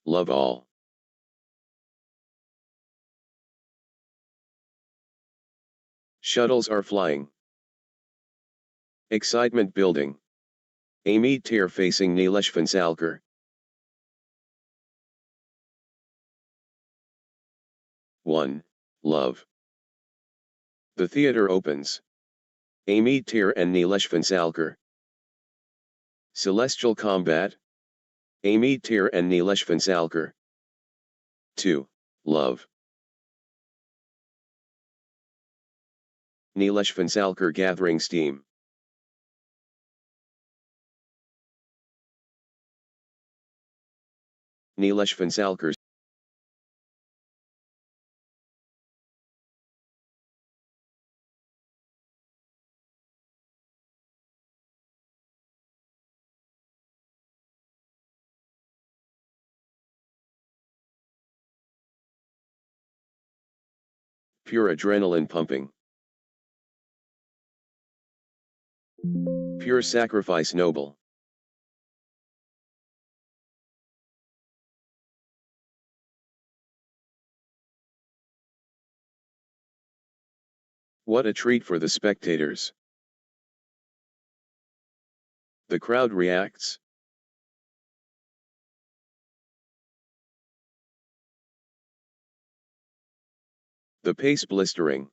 love all. Shuttles are flying. Excitement building. Ameet tear facing Nilesh Fansalkar. 1. Love. The theater opens. Ameet tear and Nilesh Fansalkar. Celestial combat. Ameet tear and Nilesh Fansalkar. 2. Love. Nilesh Fansalkar gathering steam. Nilesh Fansalkar's pure adrenaline pumping. Pure sacrifice noble. What a treat for the spectators. The crowd reacts. The pace blistering.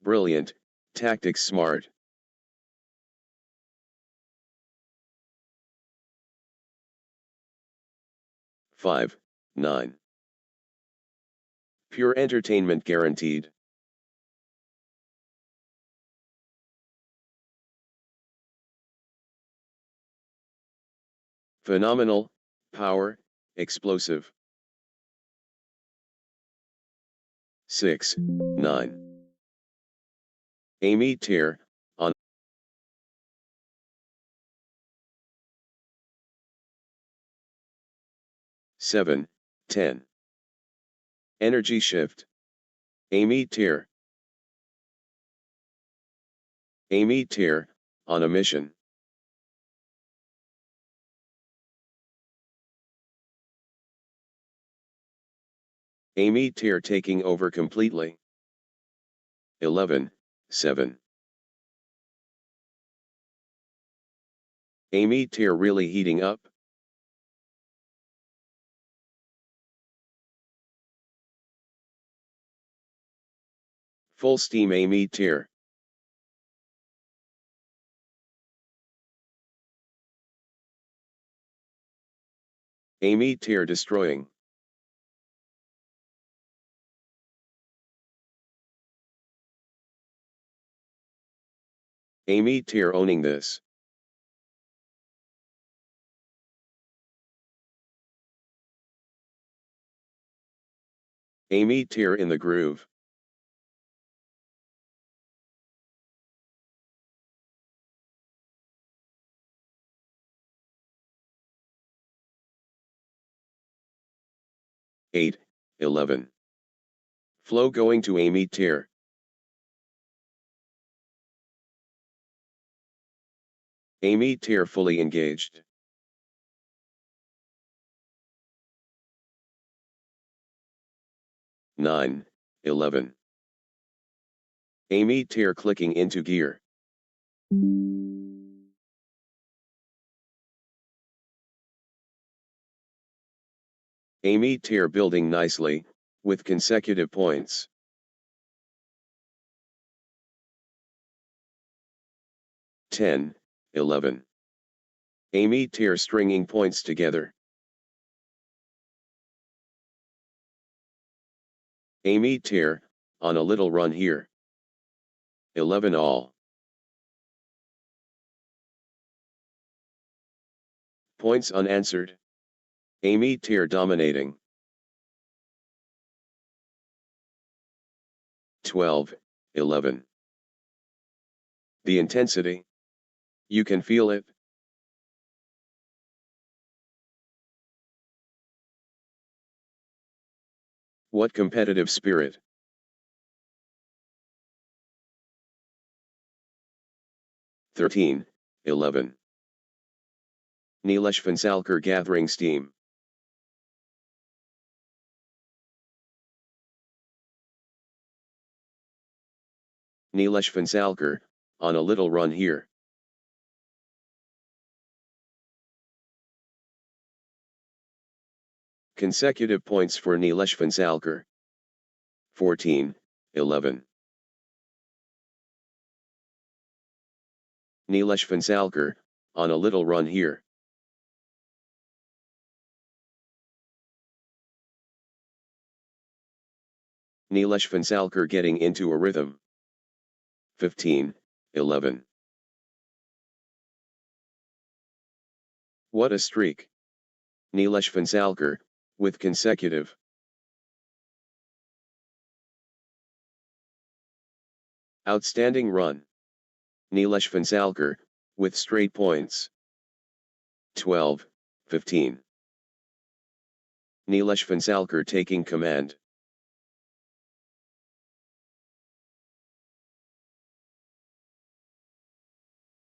Brilliant, tactics smart. Five, 9. Pure entertainment guaranteed. Phenomenal, power, explosive. 6, 9. Ameet tear, on. 7, 10. Energy shift. Ameet tear. Ameet tear, on a mission. Ameet tear taking over completely. 11, 7. Ameet tear really heating up. Full steam Ameet tear. Ameet tear destroying. Ameet tear owning this. Ameet tear in the groove. Eight, 11. Flow going to Ameet tear. Ameet tear fully engaged. Nine, 11. Ameet tear clicking into gear. Ameet tear building nicely, with consecutive points. 10, 11. Ameet tear stringing points together. Ameet tear, on a little run here. 11 all. Points unanswered. Ameet tear dominating. 12, 11. The intensity. You can feel it. What competitive spirit. 13, 11. Nilesh Fansalkar gathering steam. Nilesh Fansalkar, on a little run here. Consecutive points for Nilesh Fansalkar. 14, 11. Nilesh Fansalkar, on a little run here. Nilesh Fansalkar getting into a rhythm. 15, 11. What a streak. Nilesh Fansalkar, with consecutive. Outstanding run. Nilesh Fansalkar, with straight points. 12, 15. Nilesh Fansalkar taking command.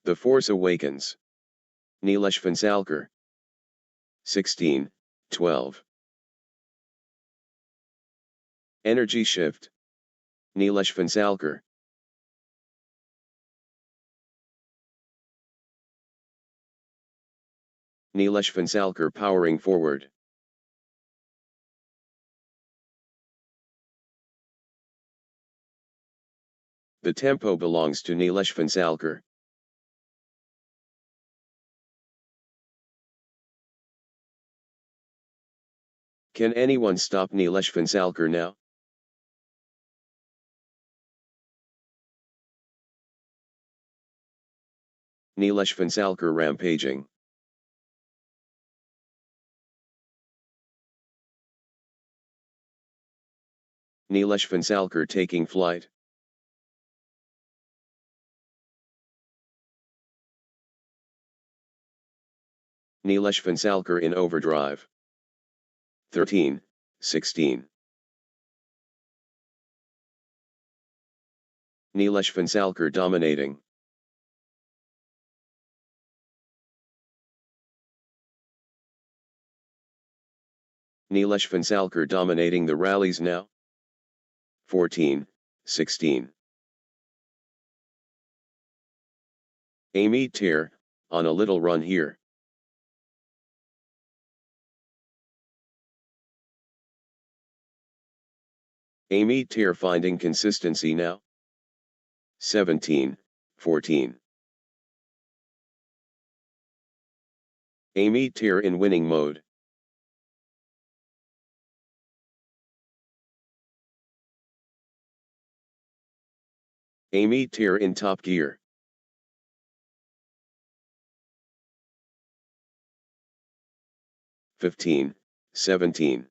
The force awakens. Nilesh Fansalkar. 16, 12. Energy shift. Nilesh Fansalkar. Nilesh Fansalkar powering forward. The tempo belongs to Nilesh Fansalkar. Can anyone stop Nilesh Fansalkar now? Nilesh Fansalkar rampaging. Nilesh Fansalkar taking flight. Nilesh Fansalkar in overdrive. 13, 16. Nilesh Fansalkar dominating. Nilesh Fansalkar dominating the rallies now. 14, 16. Ameet, on a little run here. Ameet finding consistency now. 17, 14. Ameet in winning mode. Ameet in top gear. (15, 17).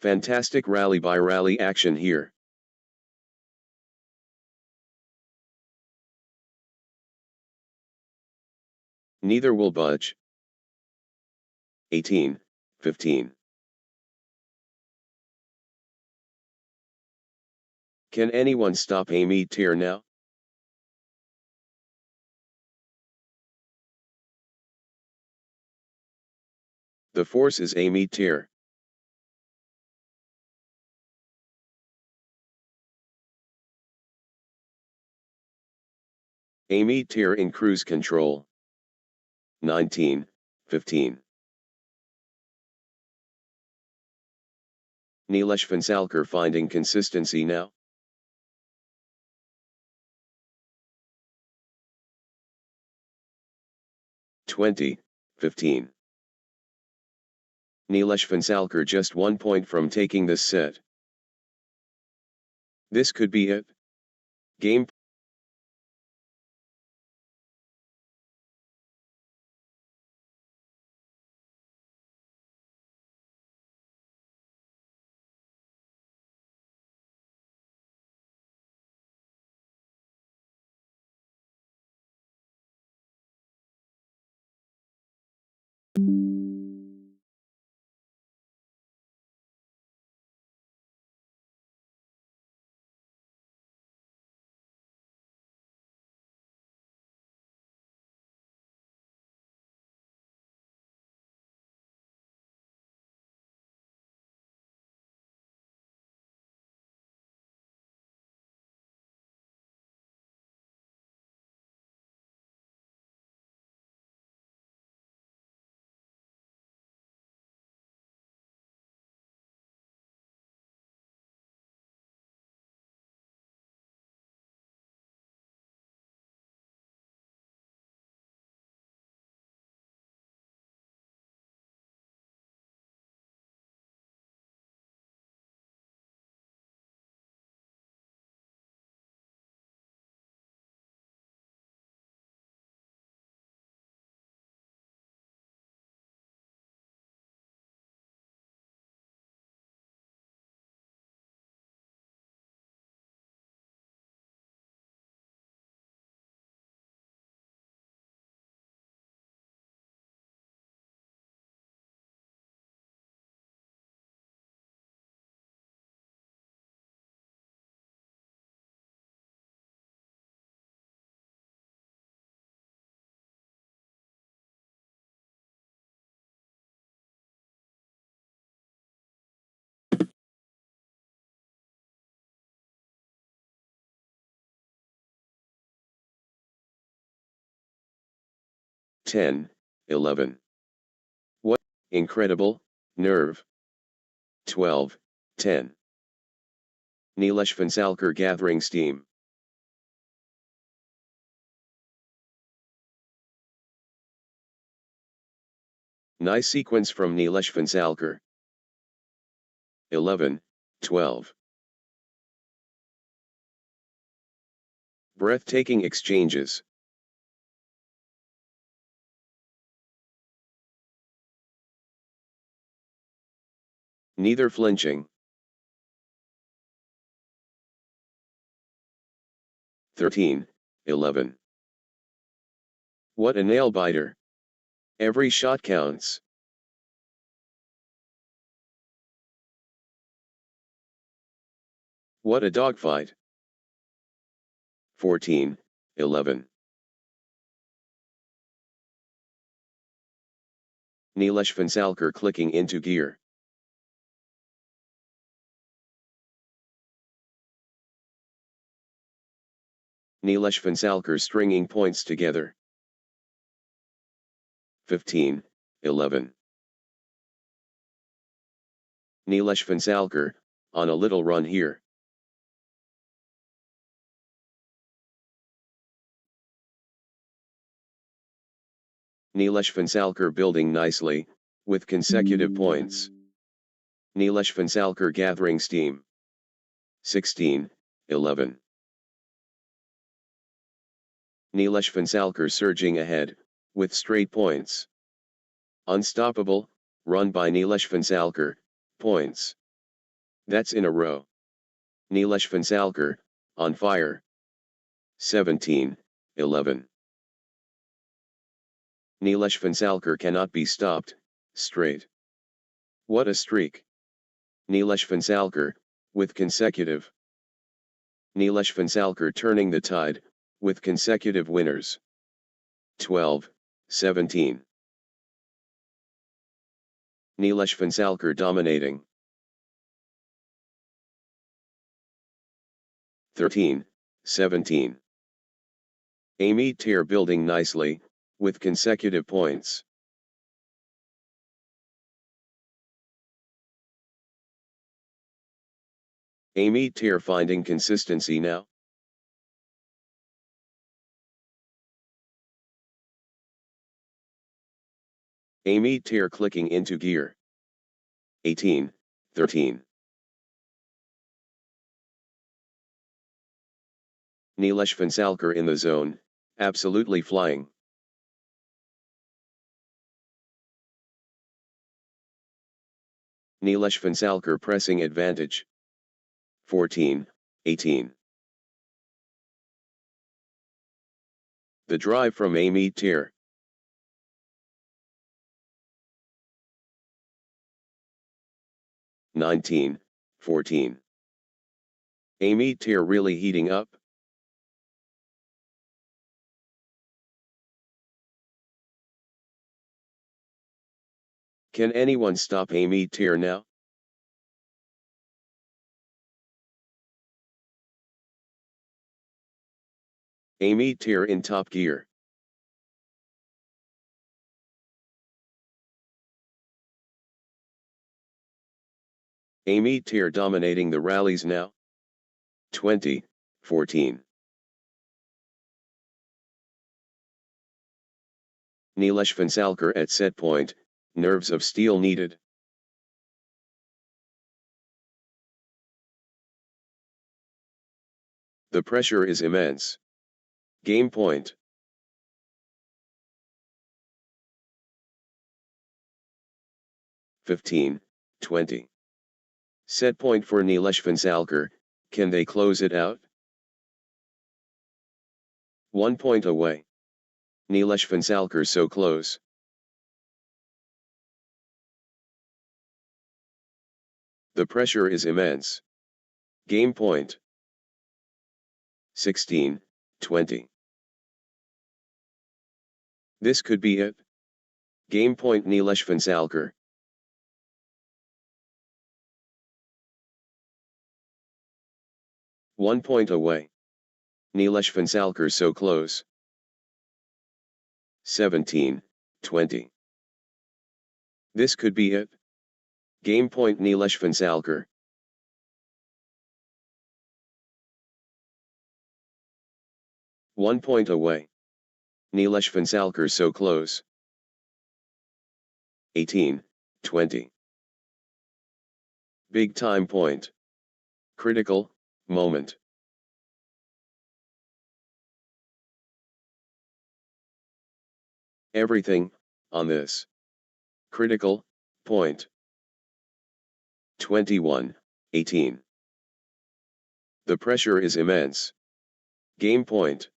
Fantastic rally by rally action here. Neither will budge. 18, 15. Can anyone stop Ameet now? The force is Ameet. Ameet in cruise control. 19, 15. Nilesh Fansalkar finding consistency now. (20, 15). Nilesh Fansalkar just 1 point from taking this set. This could be it. Game 10, 11. What, incredible, nerve. 12, 10. Nilesh Fansalkar gathering steam. Nice sequence from Nilesh Fansalkar. 11, 12. Breathtaking exchanges. Neither flinching. 13, 11. What a nail biter. Every shot counts. What a dogfight. 14, 11. Nilesh Fansalkar clicking into gear. Nilesh Fansalkar stringing points together. 15, 11. Nilesh Fansalkar, on a little run here. Nilesh Fansalkar building nicely, with consecutive points. Nilesh Fansalkar gathering steam. 16, 11. Nilesh Fansalkar surging ahead, with straight points. Unstoppable, run by Nilesh Fansalkar, points. That's in a row. Nilesh Fansalkar, on fire. 17, 11. Nilesh Fansalkar cannot be stopped, straight. What a streak. Nilesh Fansalkar, with consecutive. Nilesh Fansalkar turning the tide, with consecutive winners. 12, 17. Nilesh Fansalkar dominating. 13, 17. Ameet here building nicely, with consecutive points. Ameet here finding consistency now. Ameet here clicking into gear. 18, 13. Nilesh Fansalkar in the zone, absolutely flying. Nilesh Fansalkar pressing advantage. 14, 18. The drive from Ameet here. (19, 14). Ameet here really heating up. Can anyone stop Ameet here now? Ameet here in top gear. Ameet here dominating the rallies now. 20, 14. Nilesh Fansalkar at set point, nerves of steel needed. The pressure is immense. Game point. (15, 20). Set point for Nilesh Fansalkar, can they close it out? 1 point away. Nilesh Fansalkar so close. The pressure is immense. Game point. 16, 20. This could be it. Game point Nilesh Fansalkar. One point away. Nilesh Fansalkar so close. 17, 20. This could be it. Game point Nilesh Vansalkar. One point away. Nilesh Vansalkar so close. 18, 20. Big time point. Critical moment. Everything on this critical point. 21, 18. The pressure is immense. Game point.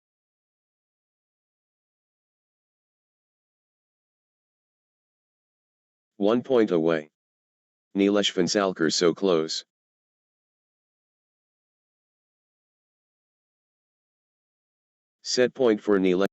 One point away. Nilesh Vansalkar so close. Set point for Nilesh.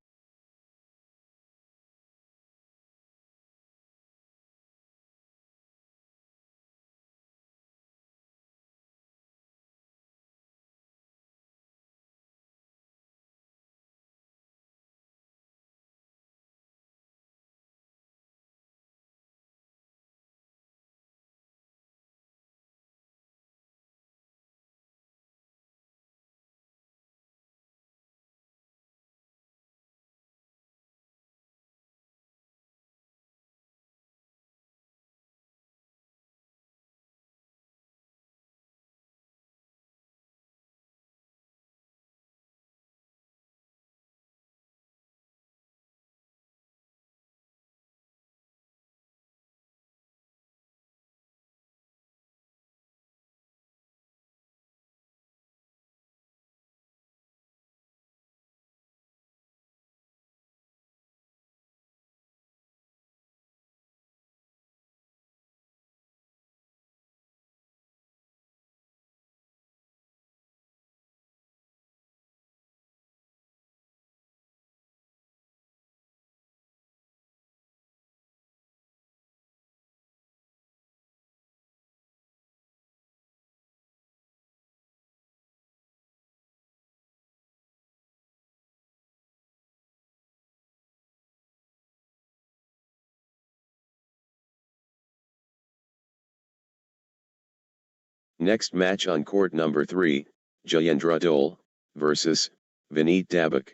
Next match on court number 3, Jendraul versus Venit.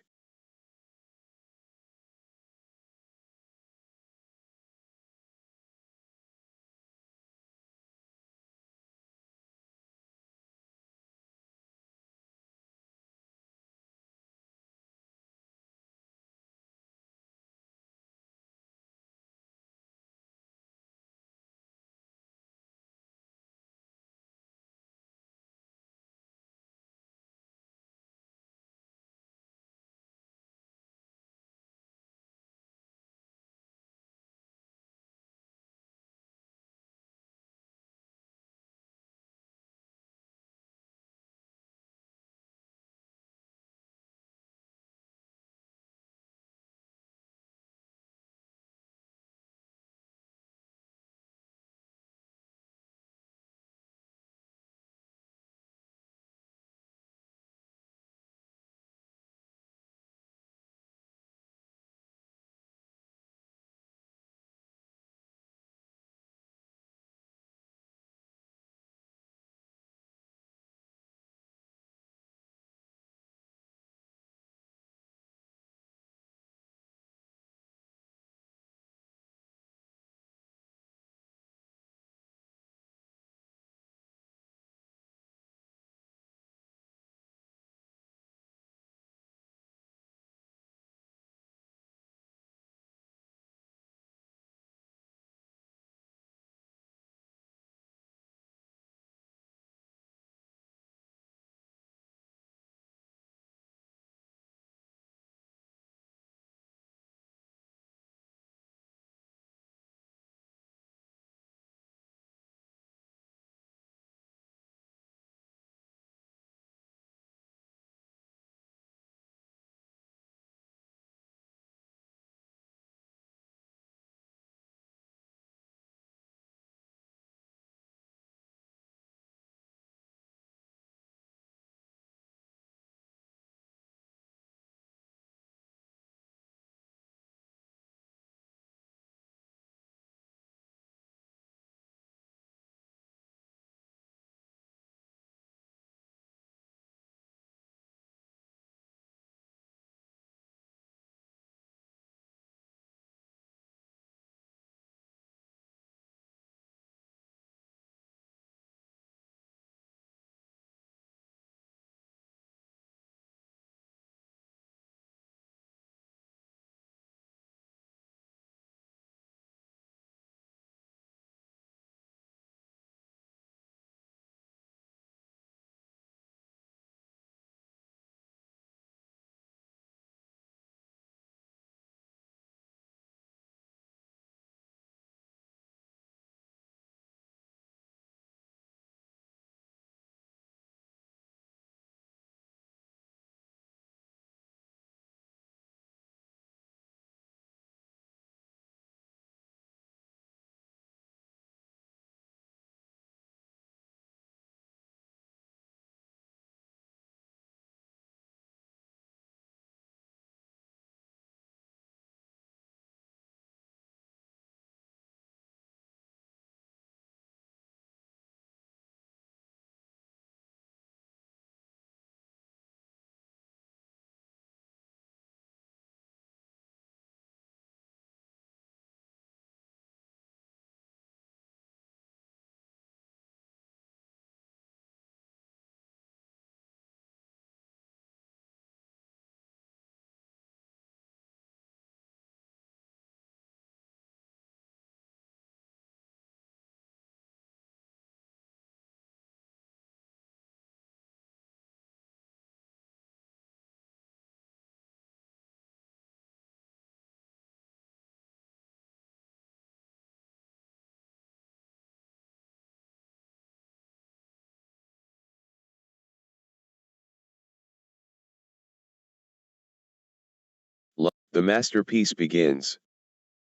The masterpiece begins.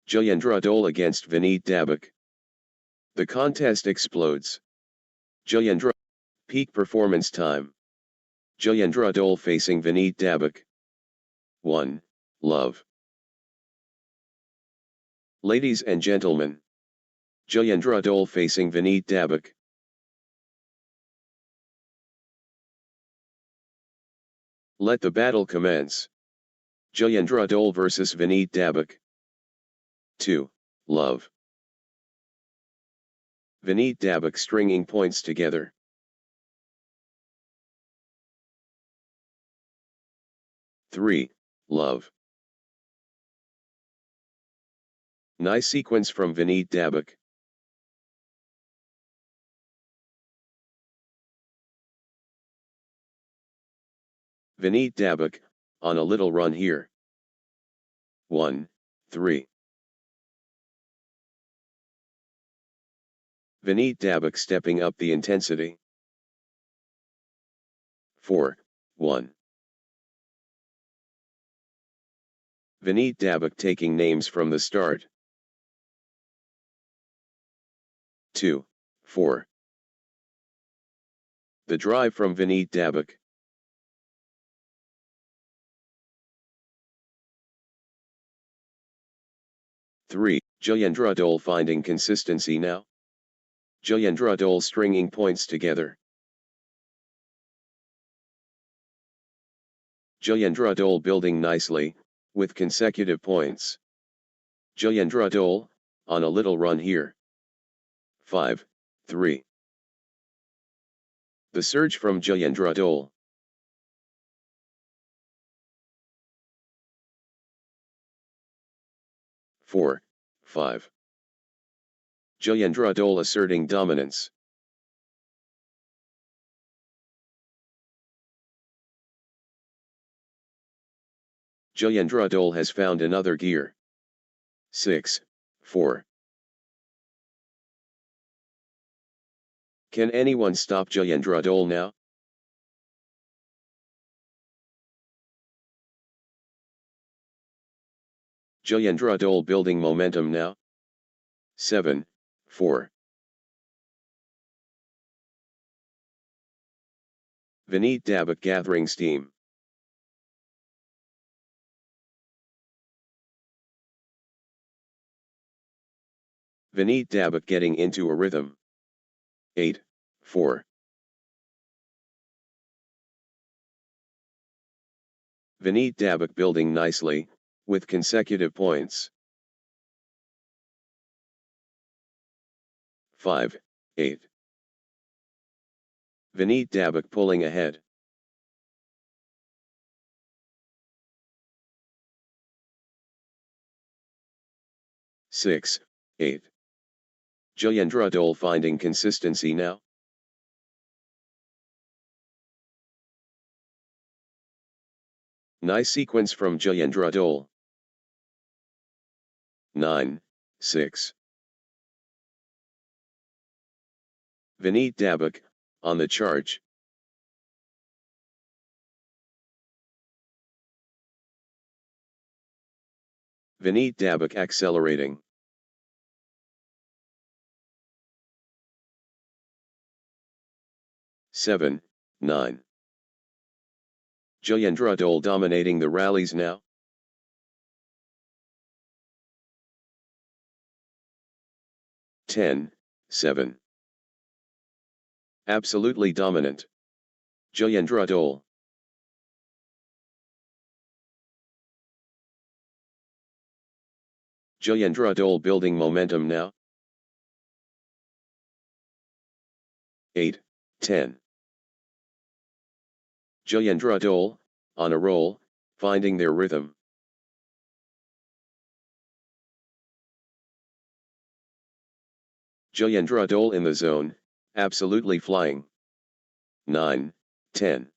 Jendraul against Venit Dabak. The contest explodes. Jendraul. Peak performance time. Jendraul facing Venit Dabak. 1. Love. Ladies and gentlemen. Jendraul facing Venit Dabak. Let the battle commence. Jendraul vs Venit Dabak. 2. Love. Venit Dabak stringing points together. Three. Love. Nice sequence from Venit Dabak. Venit Dabak, on a little run here. 1, 3. Venit Dabak stepping up the intensity. 4, 1. Venit Dabak taking names from the start. 2, 4. The drive from Venit Dabak. 3. Jendraul finding consistency now. Jendraul stringing points together. Jendraul building nicely, with consecutive points. Jendraul, on a little run here. 5, 3. The surge from Jendraul. 4, 5. Jendraul asserting dominance. Jendraul has found another gear. 6, 4. Can anyone stop Jendraul now? Jendraul building momentum now. 7, 4. Venit Dabak gathering steam. Venit Dabak getting into a rhythm. 8, 4. Venit Dabak building nicely, with consecutive points. 5, 8. Venit Dabak pulling ahead. Six, 8. Jendraul finding consistency now. Nice sequence from Jendraul. 9, 6. Venit Dabak, on the charge. Venit Dabak accelerating. 7, 9. Jendraul dominating the rallies now. 10, 7. Absolutely dominant. Jendraul. Jendraul building momentum now. 8, 10. Jendraul, on a roll, finding their rhythm. Jendraul in the zone, absolutely flying. 9, 10.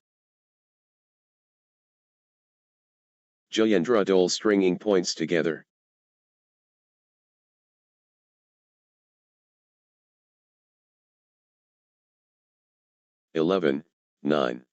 Jendraul stringing points together. 11, 9.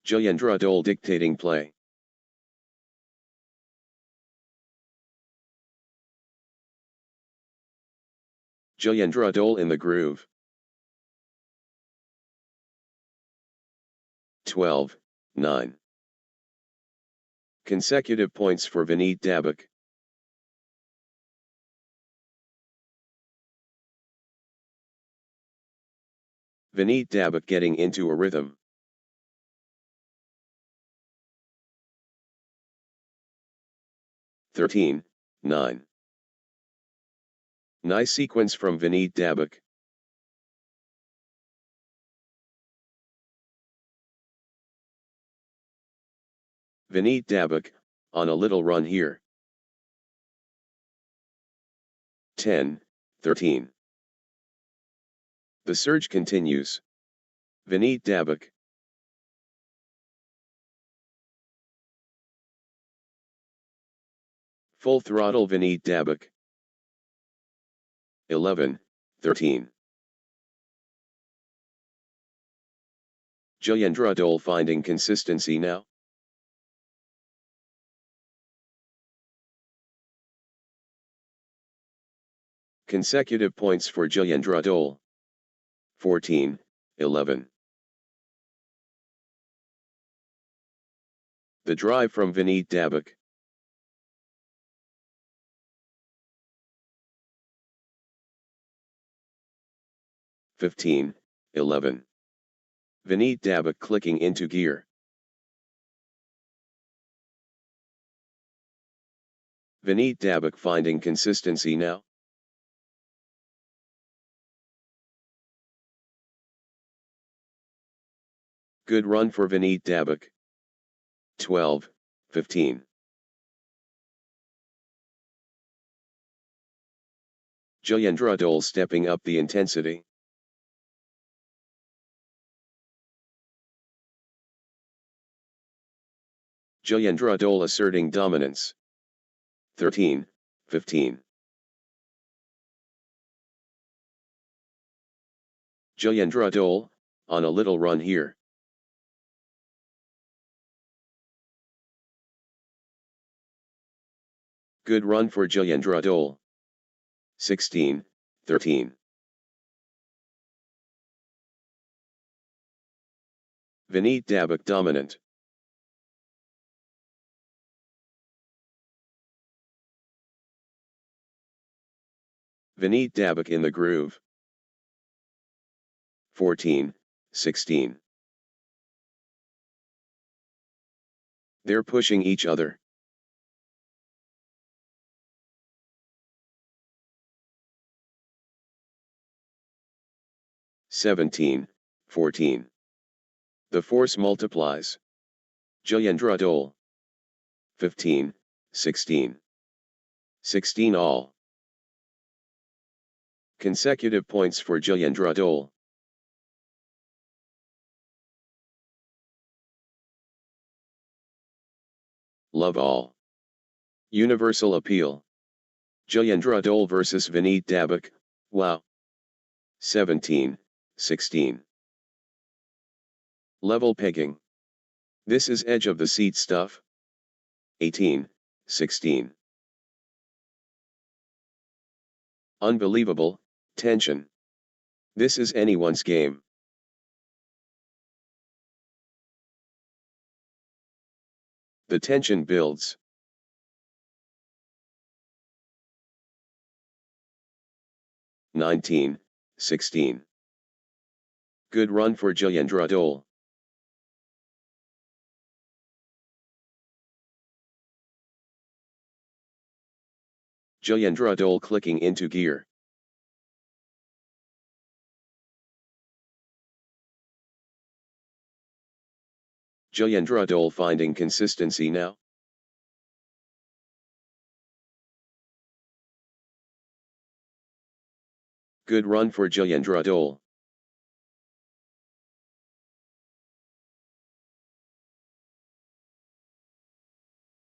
Jendraul dictating play. Jendraul in the groove. 12-9. Consecutive points for Venit Dabak. Venit Dabak getting into a rhythm. (13-9). Nice sequence from Venit Dabak. Venit Dabak, on a little run here. 10-13. The surge continues. Venit Dabak. Full throttle Venit Dabak. 11-13. Jendraul finding consistency now. Consecutive points for Jendraul. 14-11. The drive from Venit Dabak. (15-11). Venit Dabak clicking into gear. Venit Dabak finding consistency now. Good run for Venit Dabak. 12-15. Jendraul stepping up the intensity. Jendraul asserting dominance. 13-15. Jendraul, on a little run here. Good run for Jendraul. 16-13. Venit Dabak dominant. Venit Dabak in the groove. 14-16. They're pushing each other. (17-14). The force multiplies. Jendraul. 15-16. 16 all. Consecutive points for Jendraul. Love all. Universal appeal. Jendraul versus Venit Dabak, wow. 17-16. Level pegging. This is edge of the seat stuff. 18-16. Unbelievable, tension. This is anyone's game. The tension builds. (19-16). Good run for Jendraul. Jendraul clicking into gear. Jendraul finding consistency now. Good run for Jendraul.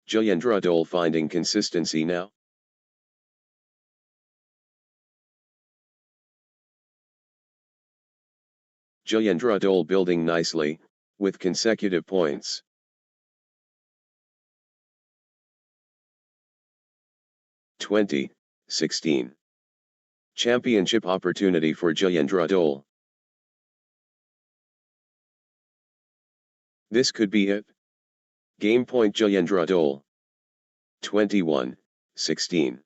Jendraul finding consistency now. Jendraul building nicely, with consecutive points. (20, 16). Championship opportunity for Jendraul. This could be it. Game point Jendraul. 21, 16.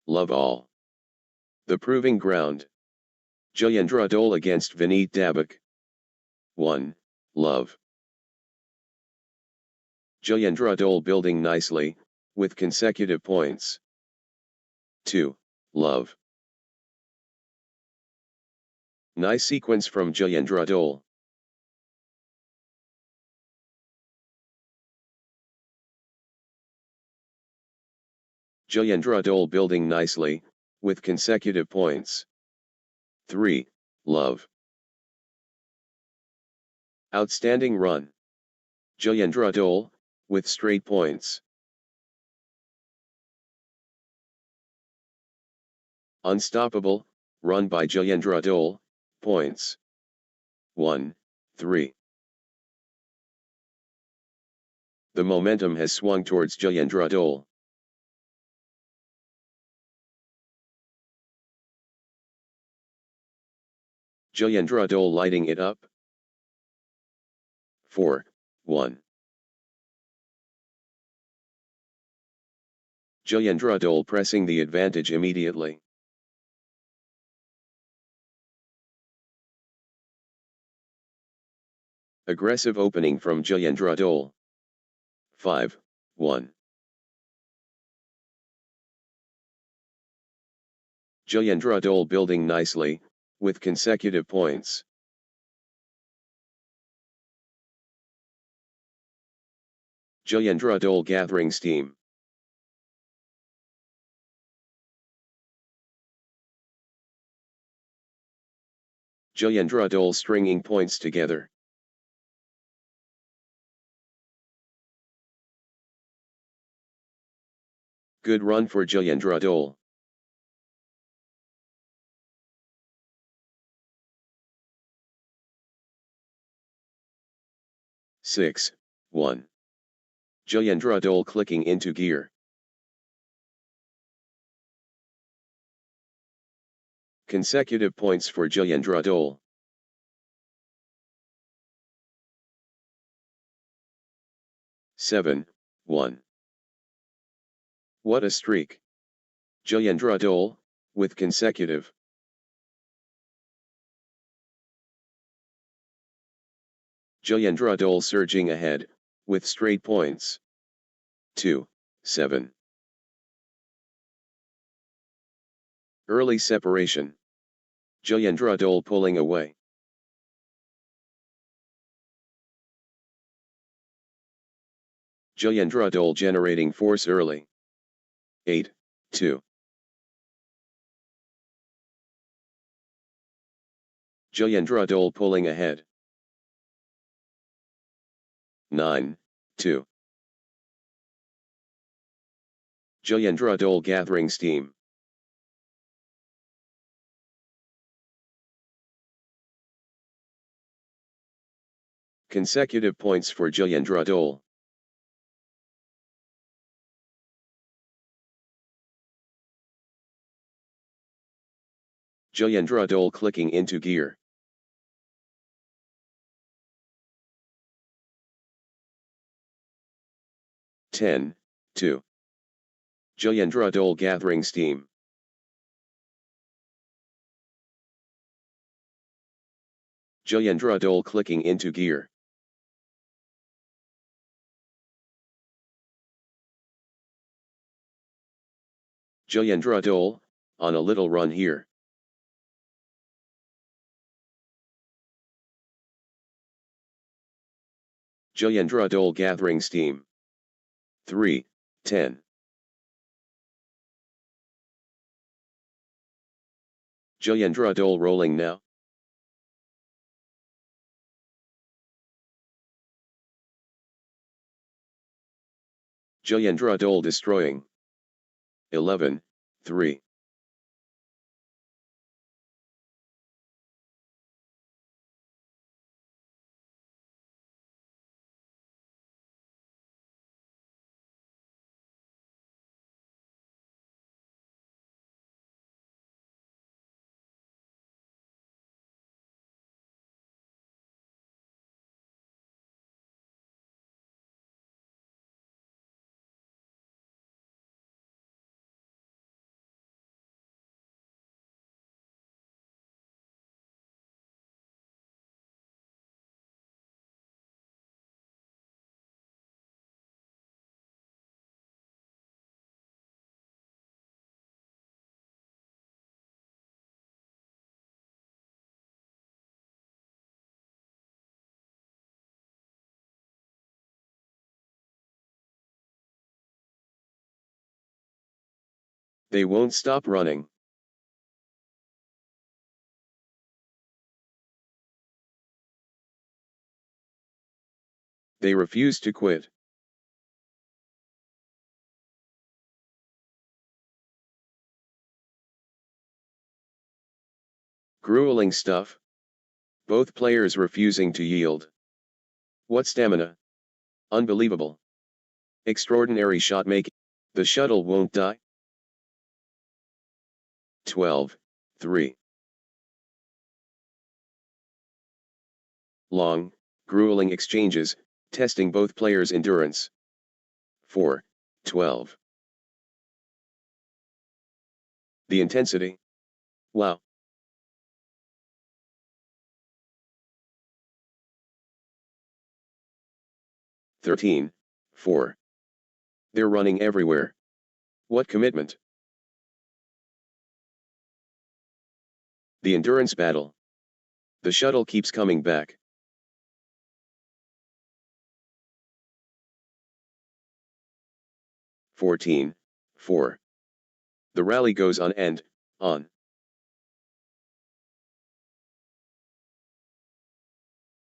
Love all. The proving ground. Jendraul against Venit Dabak. 1. Love. Jendraul building nicely, with consecutive points. 2. Love. Nice sequence from Jendraul. Jendraul building nicely, with consecutive points. 3. Love. Outstanding run. Jendraul, with straight points. Unstoppable, run by Jendraul, points. 1, 3. The momentum has swung towards Jendraul. Jendraul lighting it up. 4, 1. Jendraul pressing the advantage immediately. Aggressive opening from Jendraul. 5, 1. Jendraul building nicely, with consecutive points. Jendraul gathering steam. Jendraul stringing points together. Good run for Jendraul. Six, 1. Jendraul clicking into gear. Consecutive points for Jendraul. 7, 1. What a streak. Jendraul, with consecutive. Jendraul surging ahead, with straight points. 2, 7. Early separation. Jendraul pulling away. Jendraul generating force early. 8, 2. Jendraul pulling ahead. 9, 2. Jendraul gathering steam. Consecutive points for Jendraul. Jendraul clicking into gear. Ten, 2. Jendraul gathering steam. Jendraul clicking into gear. Jendraul, on a little run here. Jendraul gathering steam. 3, 10. Jendraul rolling now. Jendraul destroying. 11, 3. They won't stop running. They refuse to quit. Grueling stuff. Both players refusing to yield. What stamina! Unbelievable. Extraordinary shot making. The shuttle won't die. 12, 3. Long, grueling exchanges, testing both players' endurance. 4, 12. The intensity. Wow. "13, 4. They're running everywhere. What commitment. The endurance battle. The shuttle keeps coming back. "14, 4. The rally goes on and on.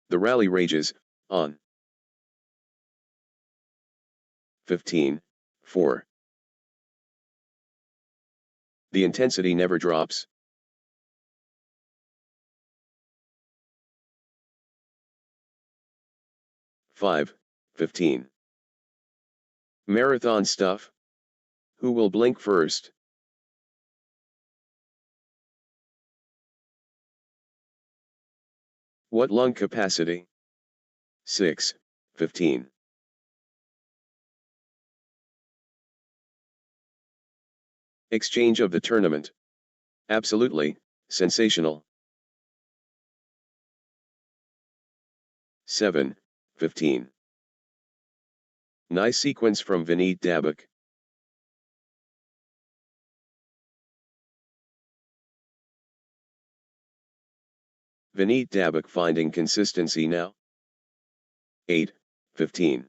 The rally rages on. 15, 4. The intensity never drops. "5, 15. Marathon stuff. Who will blink first? What lung capacity? 6, 15. Exchange of the tournament. Absolutely, sensational. 7, 15. Nice sequence from Venit Dabak. Venit Dabak finding consistency now. 8, 15.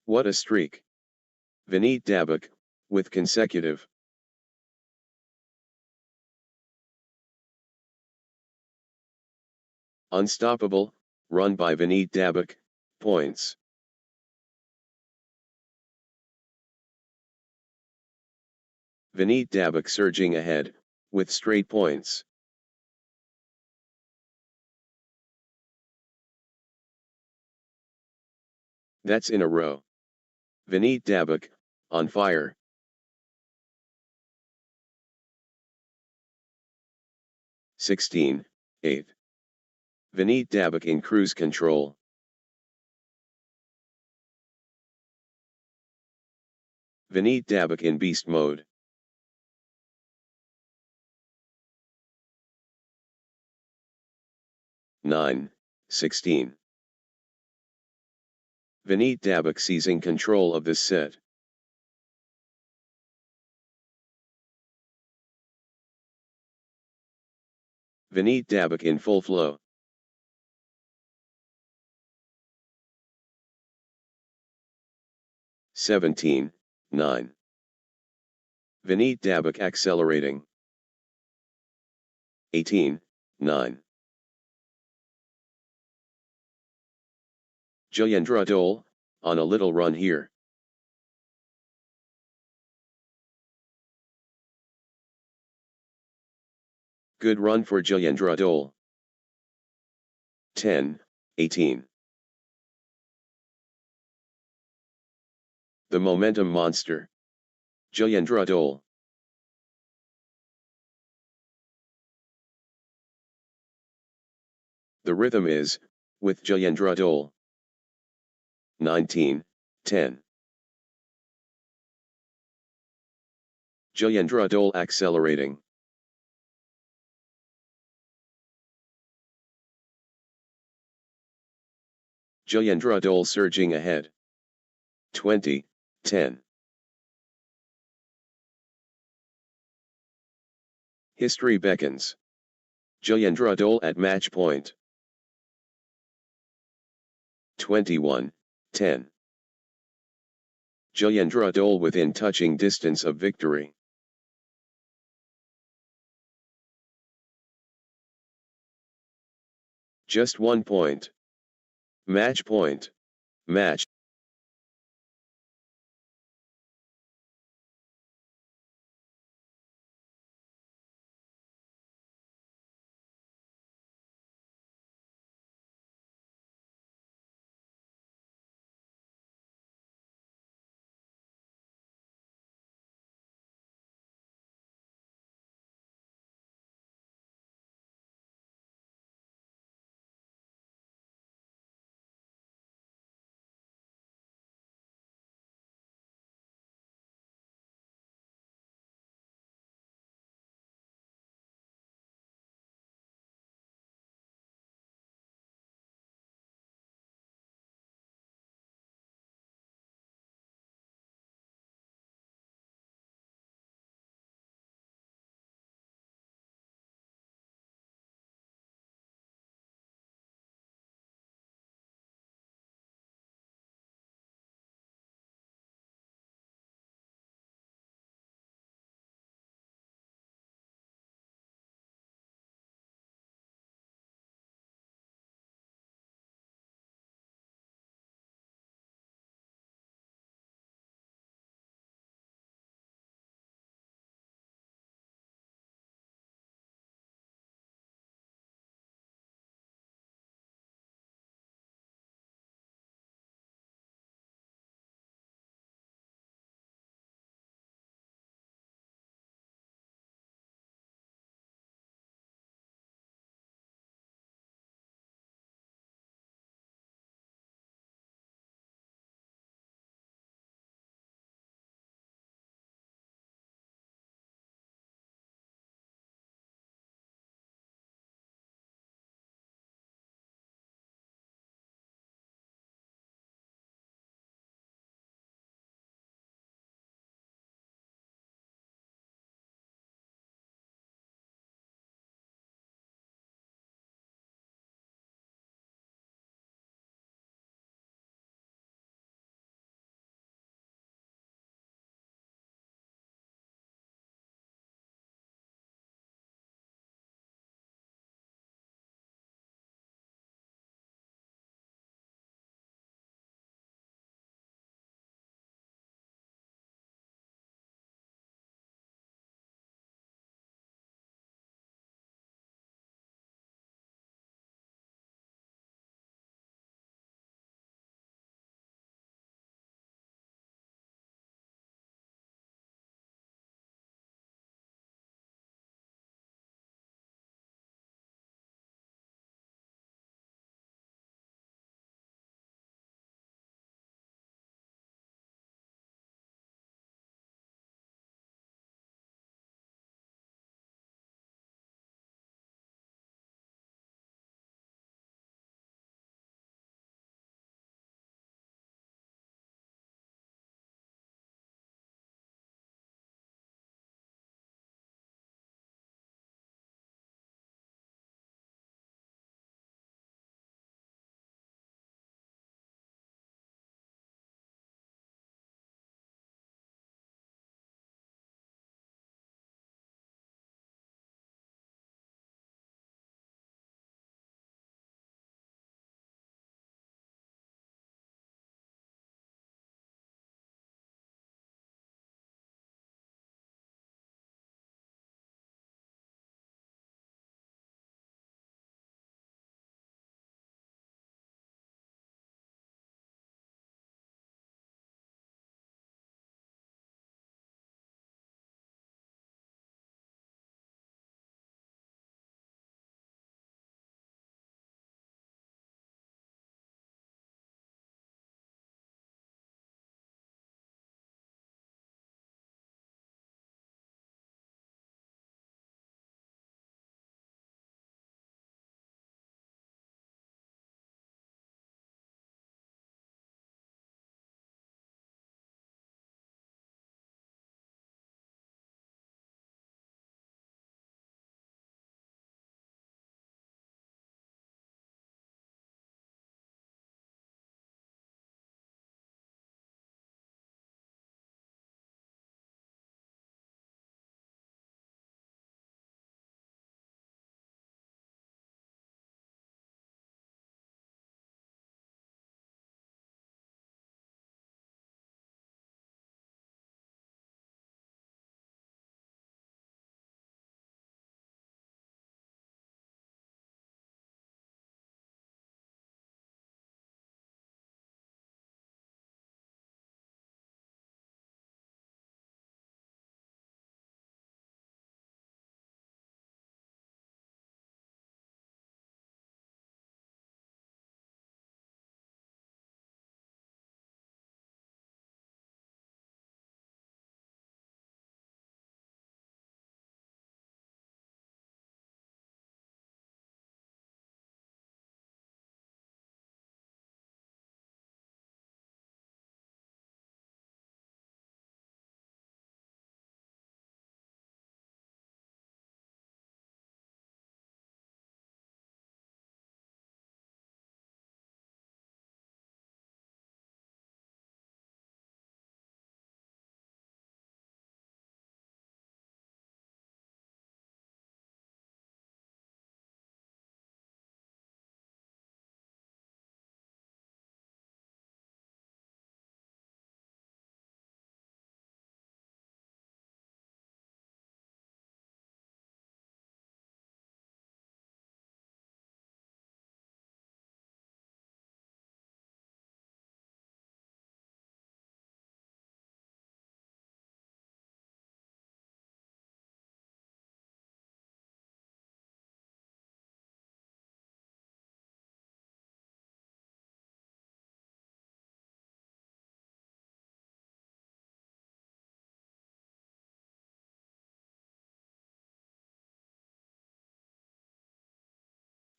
What a streak. Venit Dabak, with consecutive. Unstoppable, run by Venit Dabak, points. Venit Dabak surging ahead, with straight points. That's in a row. Venit Dabak, on fire. 16, 8. Venit Dabak in cruise control. Venit Dabak in beast mode. Nine, 16. Venit Dabak seizing control of this set. Venit Dabak in full flow. Seventeen, 9. Venit Dabak accelerating. 18, 9. Jendraul, on a little run here. Good run for Jendraul. 10, 18. The momentum monster. Jendraul. The rhythm is, with Jendraul. 19, 10. Jendraul accelerating. Jendraul surging ahead. 20, 10. History beckons. Jendraul at match point. 21, 10. Jendraul within touching distance of victory. Just 1 point. Match point. Match.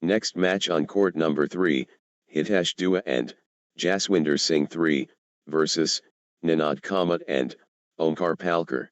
Next match on court number 3, Hitash Dua and Jaswinder Singh 3 versus Ninad Kamat and Omkar Palkar.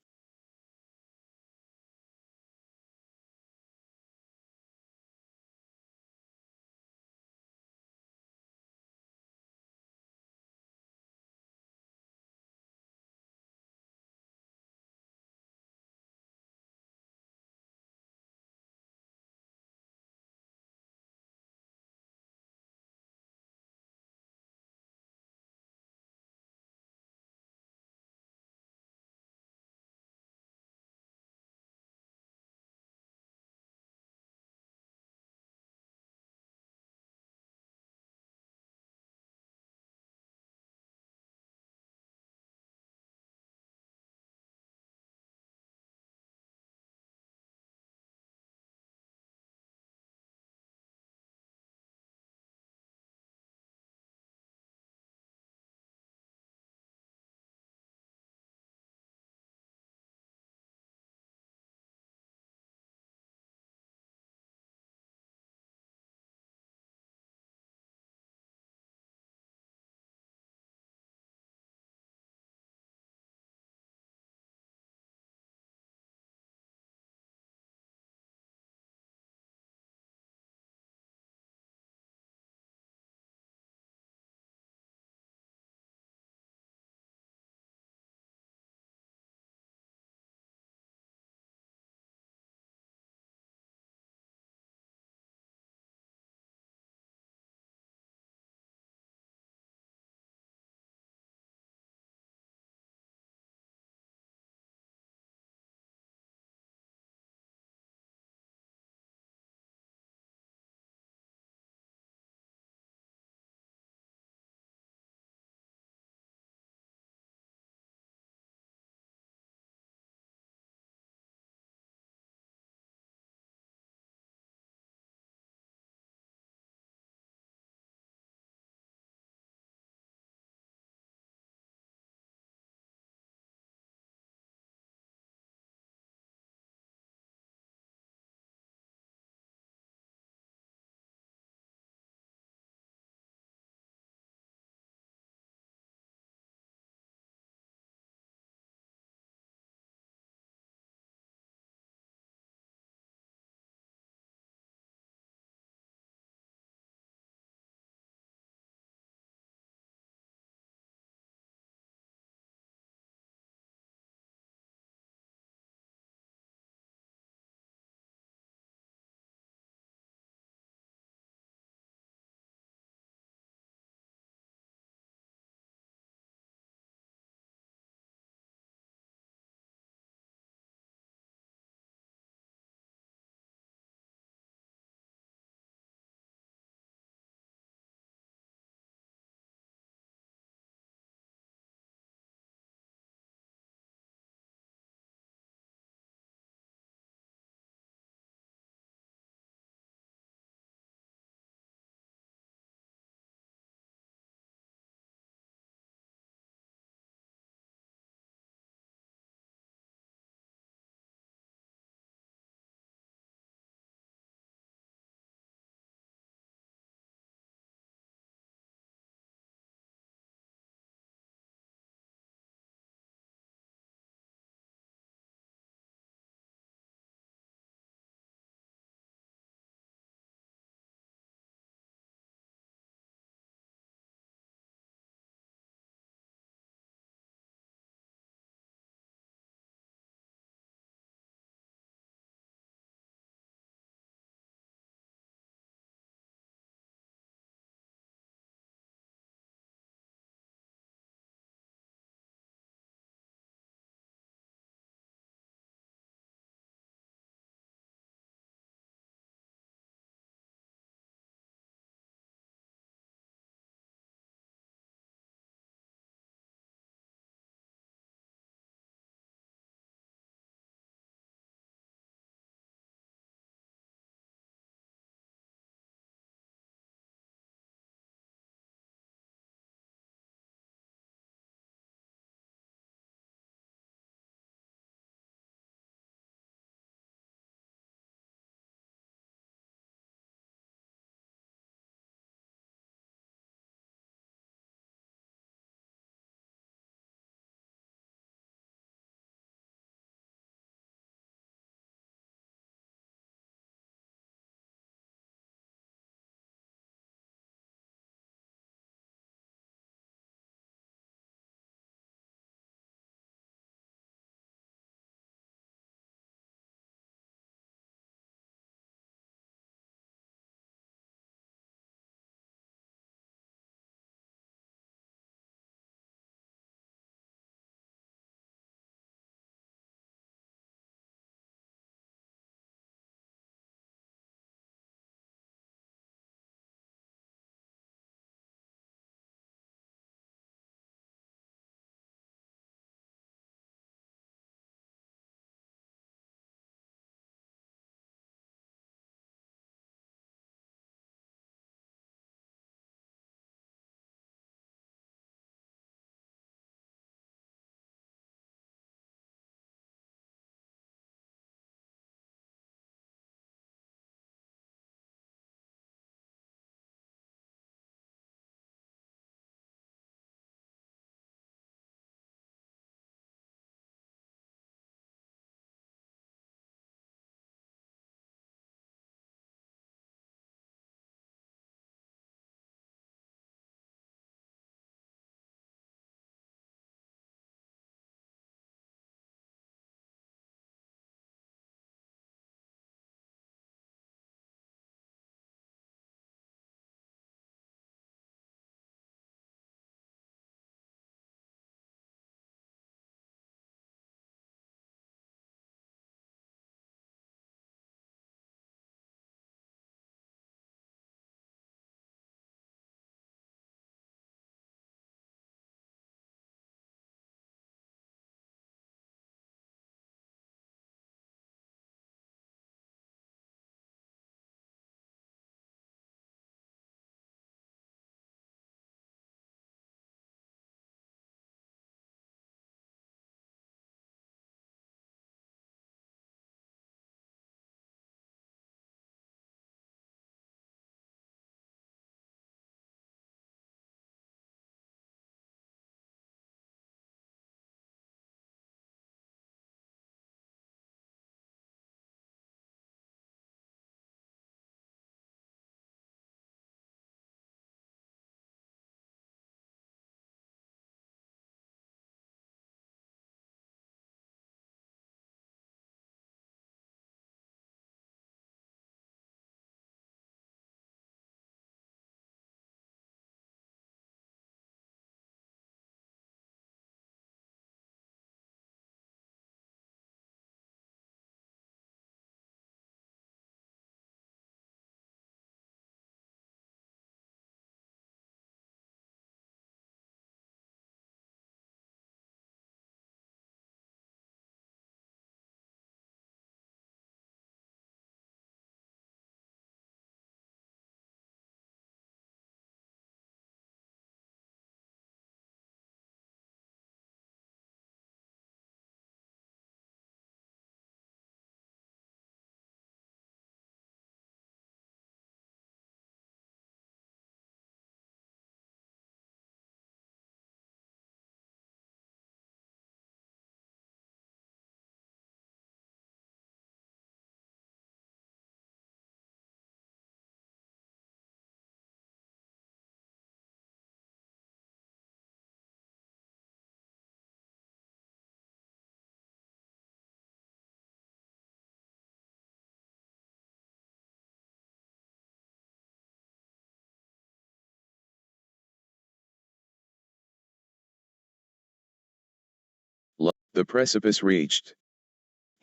The precipice reached.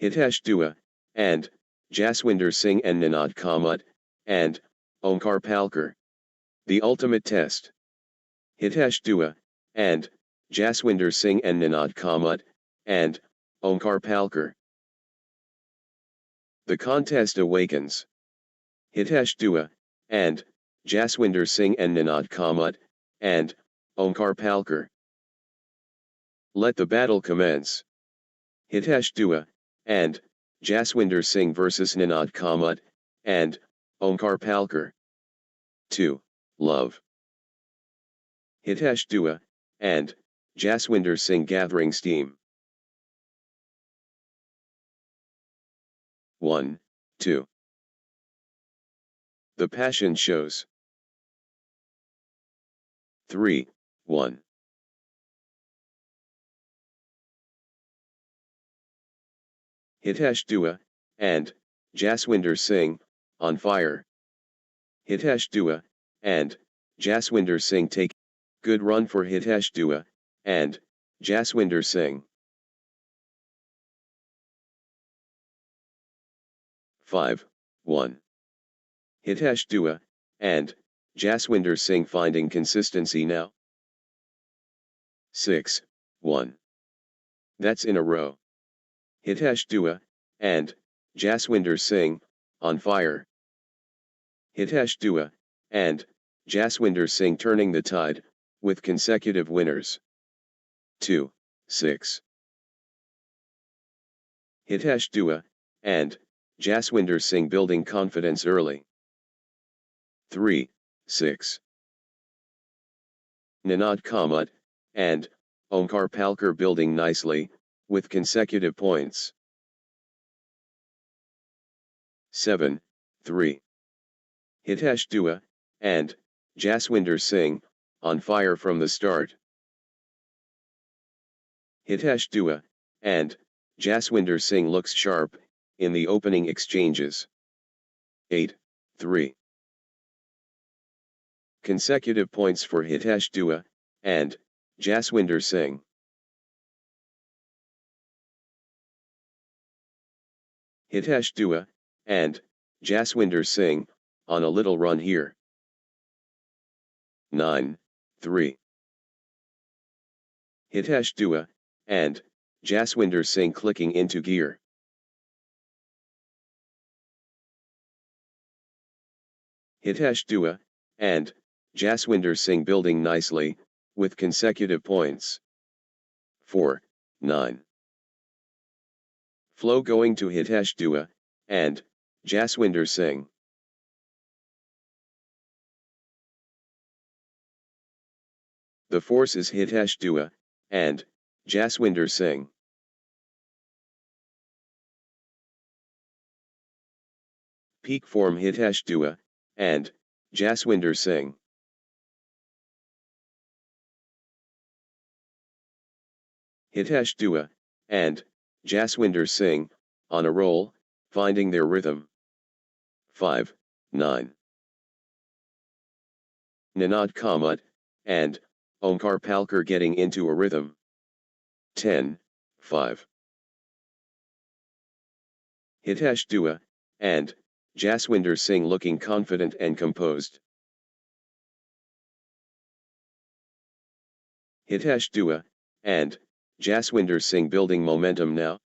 Hitash Dua, and Jaswinder Singh and Ninad Kamat, and Omkar Palkar. The ultimate test. Hitash Dua, and Jaswinder Singh and Ninad Kamat, and Omkar Palkar. The contest awakens. Hitash Dua, and Jaswinder Singh and Ninad Kamat, and Omkar Palkar. Let the battle commence. Hitash Dua, and Jaswinder Singh vs Ninad Kamat, and Omkar Palkar. 2. Love. Hitash Dua, and Jaswinder Singh gathering steam. 1, 2. The passion shows. 3, 1. Hitash Dua, and Jaswinder Singh, on fire. Hitash Dua, and Jaswinder Singh take. Good run for Hitash Dua, and Jaswinder Singh. 5, 1. Hitash Dua, and Jaswinder Singh finding consistency now. 6, 1. That's in a row. Hitash Dua, and Jaswinder Singh, on fire. Hitash Dua, and Jaswinder Singh turning the tide, with consecutive winners. 2, 6. Hitash Dua, and Jaswinder Singh building confidence early. 3, 6. Ninad Kamat, and Omkar Palkar building nicely, with consecutive points. 7, 3. Hitash Dua, and Jaswinder Singh, on fire from the start. Hitash Dua, and Jaswinder Singh looks sharp, in the opening exchanges. 8, 3. Consecutive points for Hitash Dua, and Jaswinder Singh. Hitash Dua, and Jaswinder Singh, on a little run here. 9, 3. Hitash Dua, and Jaswinder Singh clicking into gear. Hitash Dua, and Jaswinder Singh building nicely, with consecutive points. 4, 9. Flow going to Hitash Dua, and Jaswinder Singh. The force is Hitash Dua, and Jaswinder Singh. Peak form Hitash Dua, and Jaswinder Singh. Hitash Dua, and Jaswinder Singh, on a roll, finding their rhythm. 5, 9. Ninad Kamat, and Omkar Palkar getting into a rhythm. 10, 5. Hitash Dua, and Jaswinder Singh looking confident and composed. Hitash Dua, and Jaswinder Singh building momentum now.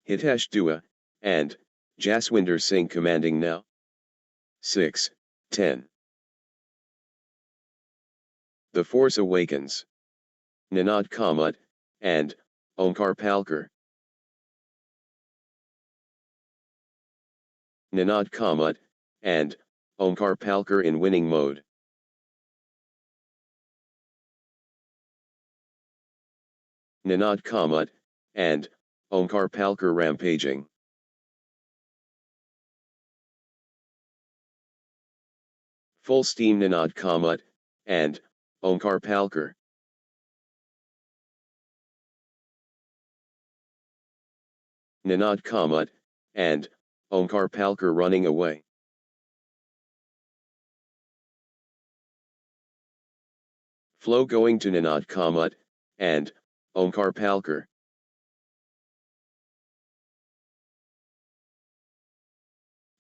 Hitash Dua, and Jaswinder Singh commanding now. 6, 10. The force awakens. Ninad Kamat, and Omkar Palkar. Ninad Kamat, and Omkar Palkar in winning mode. Ninad Kamat, and Omkar Palkar rampaging. Full steam Ninad Kamat, and Omkar Palkar. Ninad Kamat, and Omkar Palkar running away. Flow going to Ninad Kamat, and Omkar Palkar.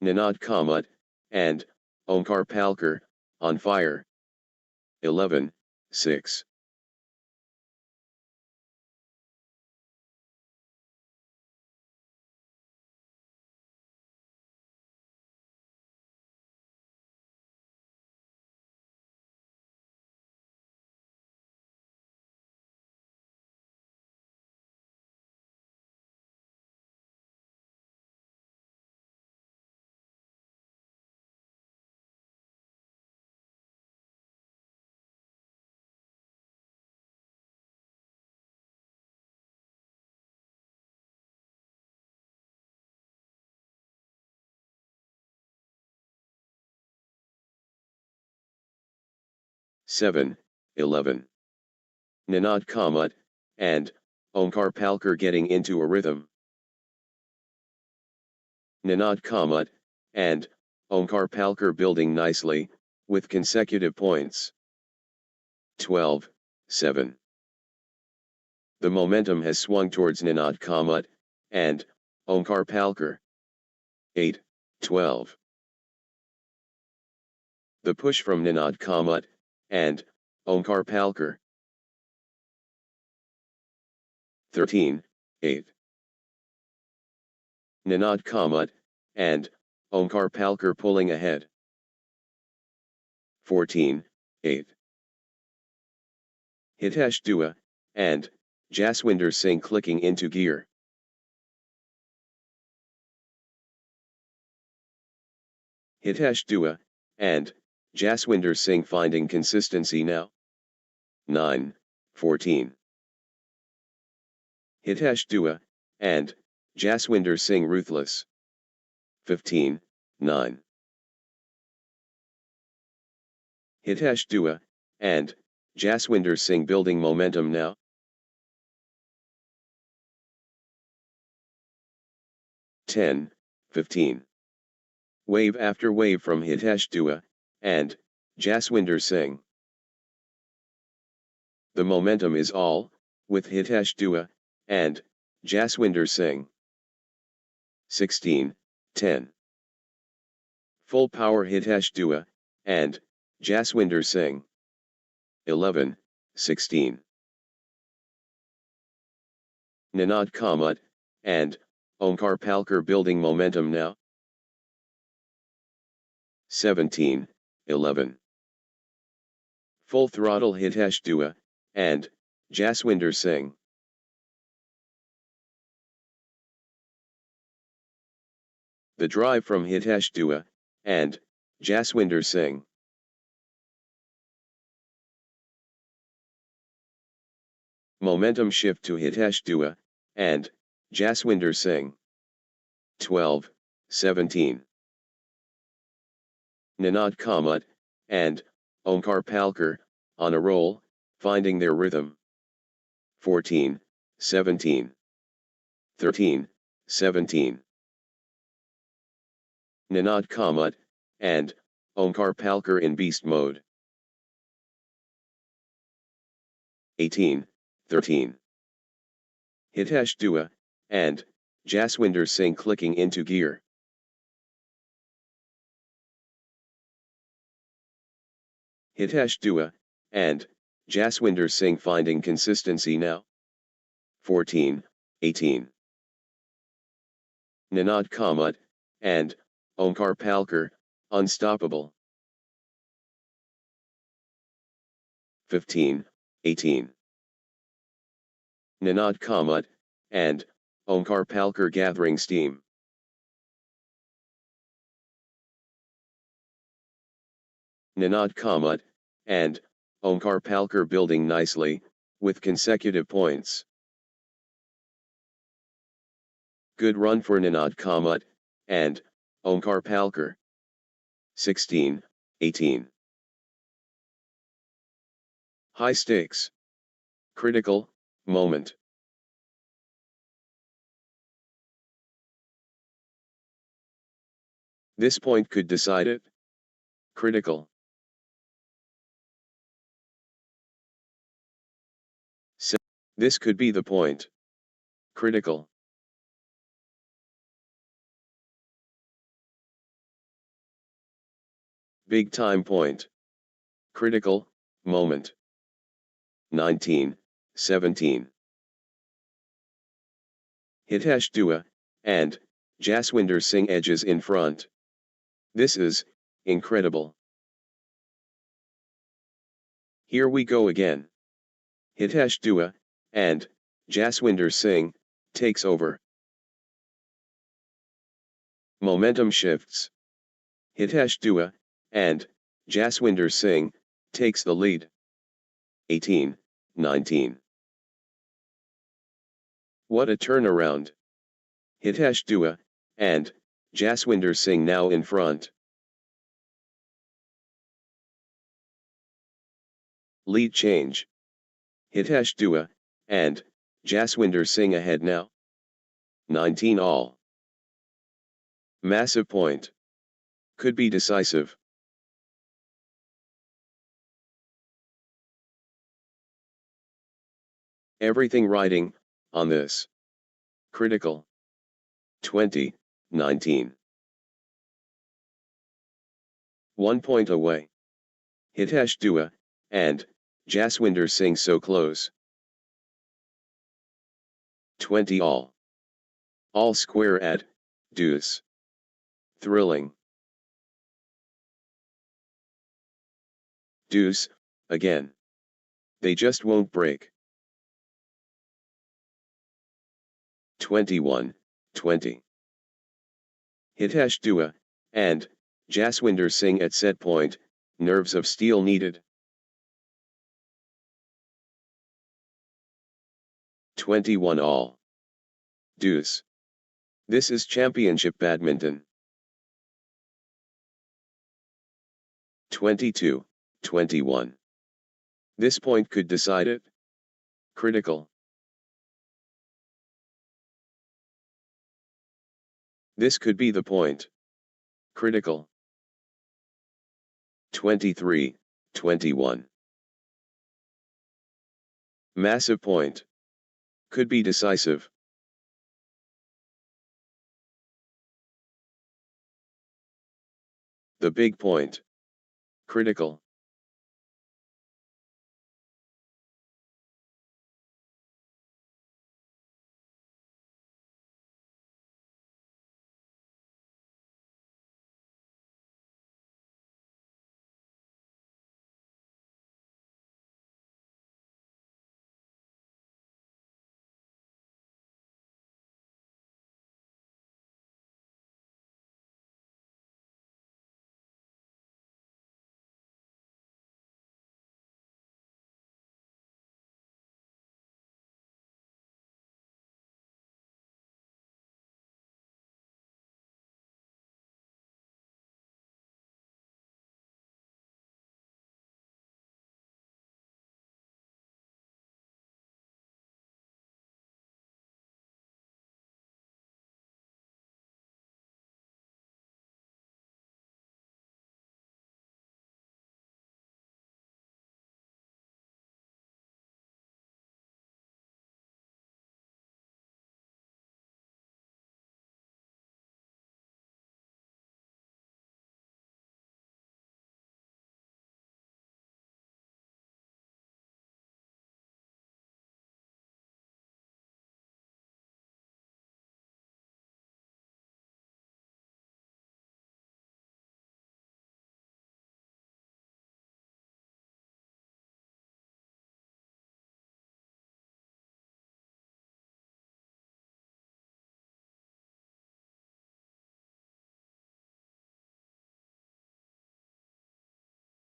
Ninad Kamat, and Omkar Palkar, on fire. 11-6. Seven, 11. Ninad Kamat, and Omkar Palkar getting into a rhythm. Ninad Kamat, and Omkar Palkar building nicely, with consecutive points. 12-7. The momentum has swung towards Ninad Kamat, and Omkar Palkar. 8-12. The push from Ninad Kamat, and Omkar Palkar. 13-8. Ninad Kamat, and Omkar Palkar pulling ahead. 14-8. Hitash Dua, and Jaswinder Singh clicking into gear. Hitash Dua, and Jaswinder Singh finding consistency now. 9-14. Hitash Dua, and Jaswinder Singh ruthless. 15-9. Hitash Dua, and Jaswinder Singh building momentum now. 10-15. Wave after wave from Hitash Dua, and Jaswinder Singh. The momentum is all, with Hitash Dua, and Jaswinder Singh. 16-10. Full power Hitash Dua, and Jaswinder Singh. 11-16. Ninad Kamat, and Omkar Palkar building momentum now. 17-11. Full throttle Hitash Dua, and Jaswinder Singh. The drive from Hitash Dua, and Jaswinder Singh. Momentum shift to Hitash Dua, and Jaswinder Singh. 12-17. Ninad Kamat, and Omkar Palkar, on a roll, finding their rhythm. 14-17. 13-17. Ninad Kamat, and Omkar Palkar in beast mode. 18-13. Hitash Dua, and Jaswinder Singh clicking into gear. Hitash Dua, and Jaswinder Singh finding consistency now. 14-18. Ninad Kamat, and Omkar Palkar, unstoppable. 15-18. Ninad Kamat, and Omkar Palkar gathering steam. Ninad Kamat, and Omkar Palkar building nicely, with consecutive points. Good run for Ninad Kamat, and Omkar Palkar. 16-18. High stakes. Critical moment. This point could decide it. Critical. This could be the point. Critical. Big time point. Critical moment. 19, 17. Hitash Dua and Jaswinder Singh edges in front. This is incredible. Here we go again. Hitash Dua and Jaswinder Singh takes over. Momentum shifts. Hitash Dua and Jaswinder Singh takes the lead. 18, 19. What a turnaround. Hitash Dua and Jaswinder Singh now in front. Lead change. Hitash Dua and Jaswinder Singh ahead now. 19 all. Massive point. Could be decisive. Everything riding on this. Critical. 20, 19. 1 point away. Hitash Dua and Jaswinder Singh so close. 20 all. All square at deuce. Thrilling. Deuce, again. They just won't break. 21, 20. Hitash Dua and Jaswinder Singh at set point, nerves of steel needed. 21 all. Deuce. This is championship badminton. 22, 21. This point could decide it. Critical. This could be the point. Critical. 23, 21. Massive point. Could be decisive. The big point. Critical.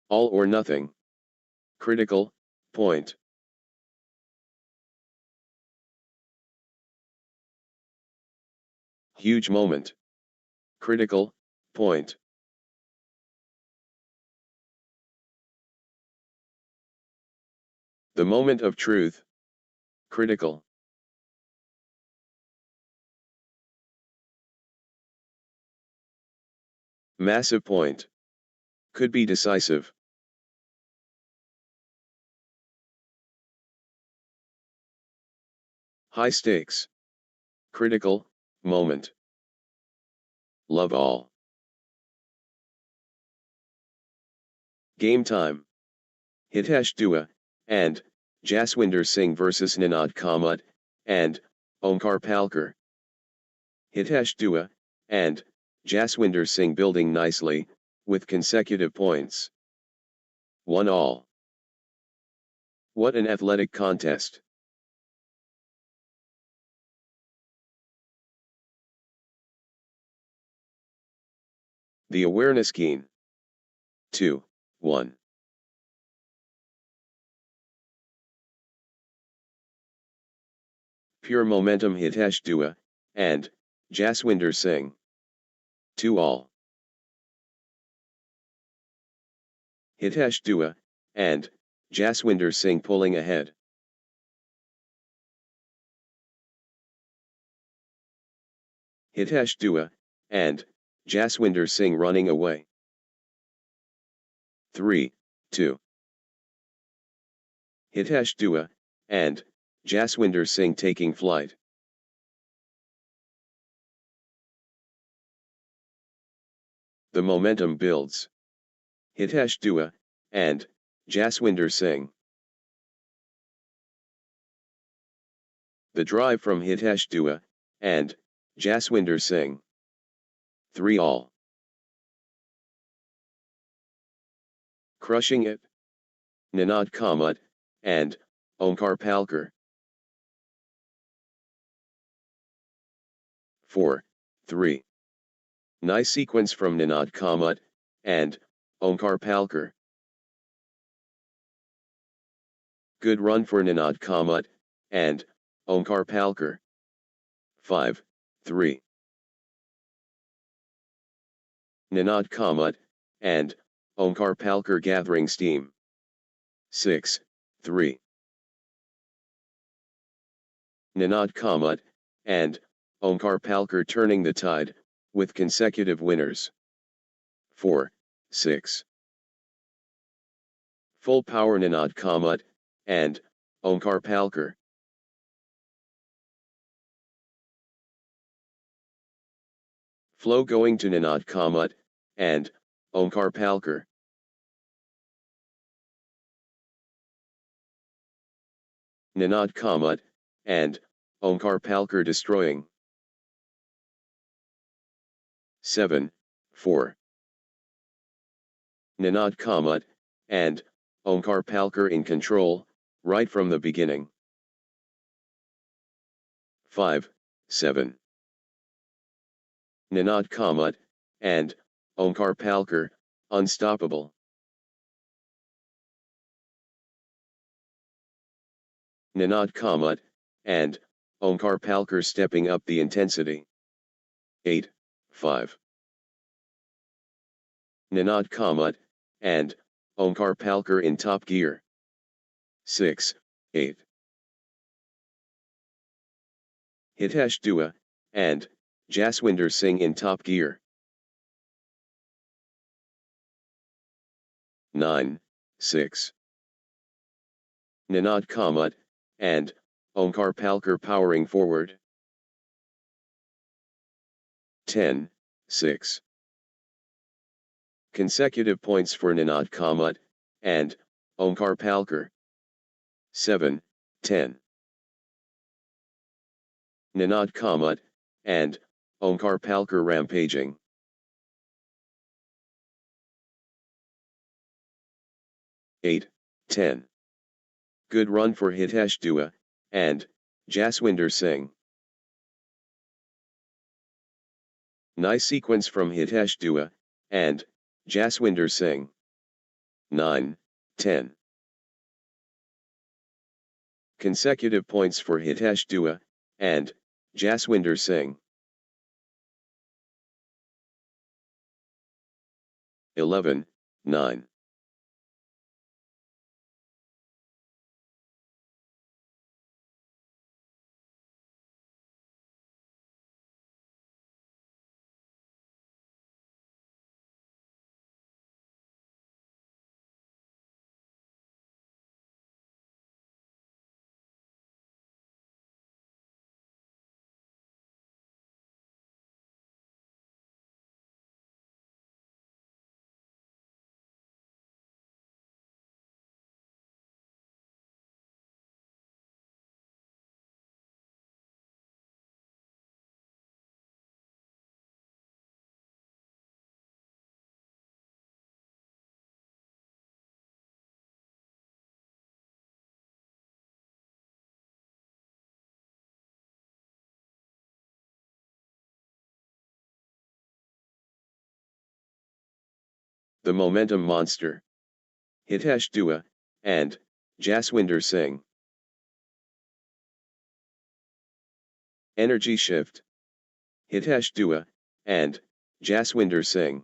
All or nothing. Critical point. Huge moment. Critical point. The moment of truth. Critical. Massive point. Could be decisive. High stakes. Critical moment. Love all. Game time. Hitash Dua and Jaswinder Singh vs Ninad Kamat and Omkar Palkar. Hitash Dua and Jaswinder Singh building nicely, with consecutive points. 1-all. What an athletic contest. The awareness keen. 2-1. Pure momentum Hitash Dua and Jaswinder Singh. 2-all. Hitash Dua and Jaswinder Singh pulling ahead. Hitash Dua and Jaswinder Singh running away. 3-2. Hitash Dua and Jaswinder Singh taking flight. The momentum builds. Hitash Dua and Jaswinder Singh. The drive from Hitash Dua and Jaswinder Singh. 3-all. Crushing it. Ninad Kamat and Omkar Palkar. 4-3. Nice sequence from Ninad Kamat and Omkar Palkar. Good run for Ninad Kamat and Omkar Palkar. 5-3. Ninad Kamat and Omkar Palkar gathering steam. 6-3. Ninad Kamat and Omkar Palkar turning the tide, with consecutive winners. 4-6. Full power Ninad Kamat and Omkar Palkar. Flow going to Ninad Kamat and Omkar Palkar. Ninad Kamat and Omkar Palkar destroying. 7-4. Ninad Kamat and Omkar Palkar in control, right from the beginning. 5-7. Ninad Kamat and Omkar Palkar, unstoppable. Ninad Kamat and Omkar Palkar stepping up the intensity. 8-5. Ninad Kamat and Omkar Palkar in top gear. 6-8. Hitash Dua and Jaswinder Singh in top gear. 9-6. Ninad Kamat and Omkar Palkar powering forward. 10-6. Consecutive points for Ninad Kamat and Omkar Palkar. 7-10. Ninad Kamat and Omkar Palkar rampaging. 8-10. Good run for Hitash Dua and Jaswinder Singh. Nice sequence from Hitash Dua and Jaswinder Singh. 9-10. Consecutive points for Hitash Dua and Jaswinder Singh. 11-9. the momentum monster. Hitash Dua, and Jaswinder Singh. Energy shift. Hitash Dua, and Jaswinder Singh.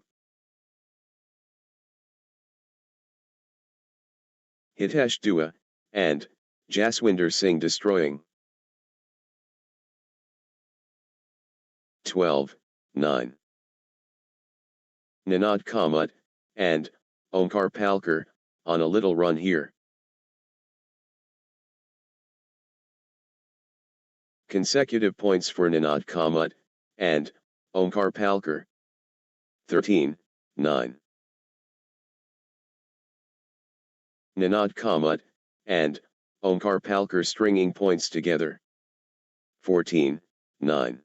Hitash Dua, and Jaswinder Singh destroying. 12, 9. Ninad Kamat, and Omkar Palkar, on a little run here. Consecutive points for Ninad Kamat, and Omkar Palkar. 13, 9. Ninad Kamat, and Omkar Palkar stringing points together. 14, 9.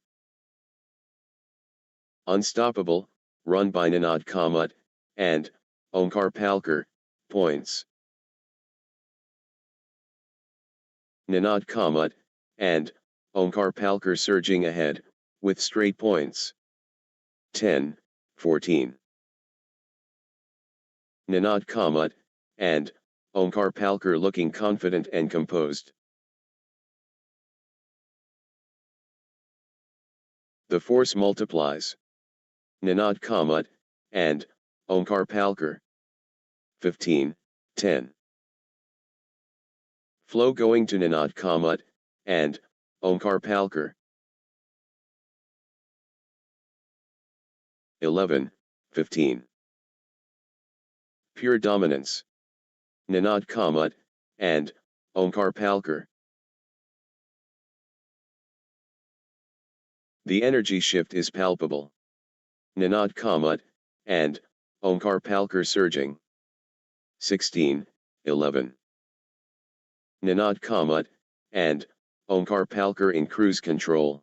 Unstoppable, run by Ninad Kamat, and Omkar Palkar, points. Ninad Kamat, and Omkar Palkar surging ahead, with straight points. 10, 14. Ninad Kamat, and Omkar Palkar looking confident and composed. The force multiplies. Ninad Kamat, and Omkar Palkar. 15, 10. Flow going to Ninad Kamat, and Omkar Palkar. 11, 15. Pure dominance. Ninad Kamat, and Omkar Palkar. The energy shift is palpable. Ninad Kamat, and Omkar Palkar surging. 16, 11. Ninad Kamat, and Omkar Palkar in cruise control.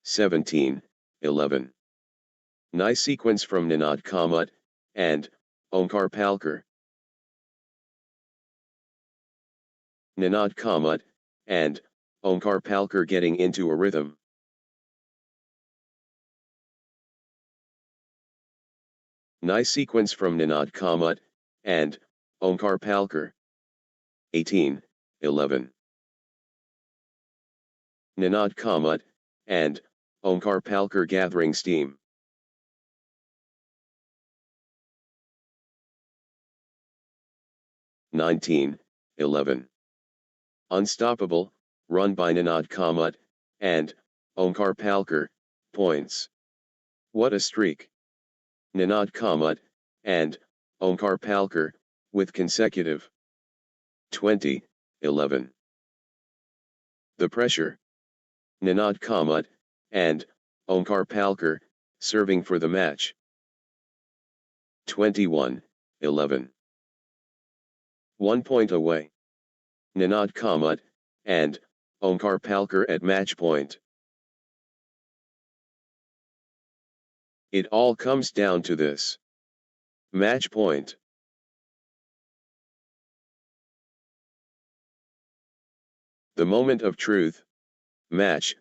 17, 11. Nice sequence from Ninad Kamat, and Omkar Palkar. Ninad Kamat, and Omkar Palkar getting into a rhythm. Nice sequence from Ninad Kamat, and Omkar Palkar. 18, 11. Ninad Kamat, and Omkar Palkar gathering steam. 19, 11. Unstoppable, run by Ninad Kamat, and Omkar Palkar, points. What a streak! Ninad Kamat, and Omkar Palkar, with consecutive. 20, 11. The pressure. Ninad Kamat, and Omkar Palkar, serving for the match. 21, 11. 1 point away. Ninad Kamat, and Omkar Palkar at match point. It all comes down to this. Match point. The moment of truth. Match.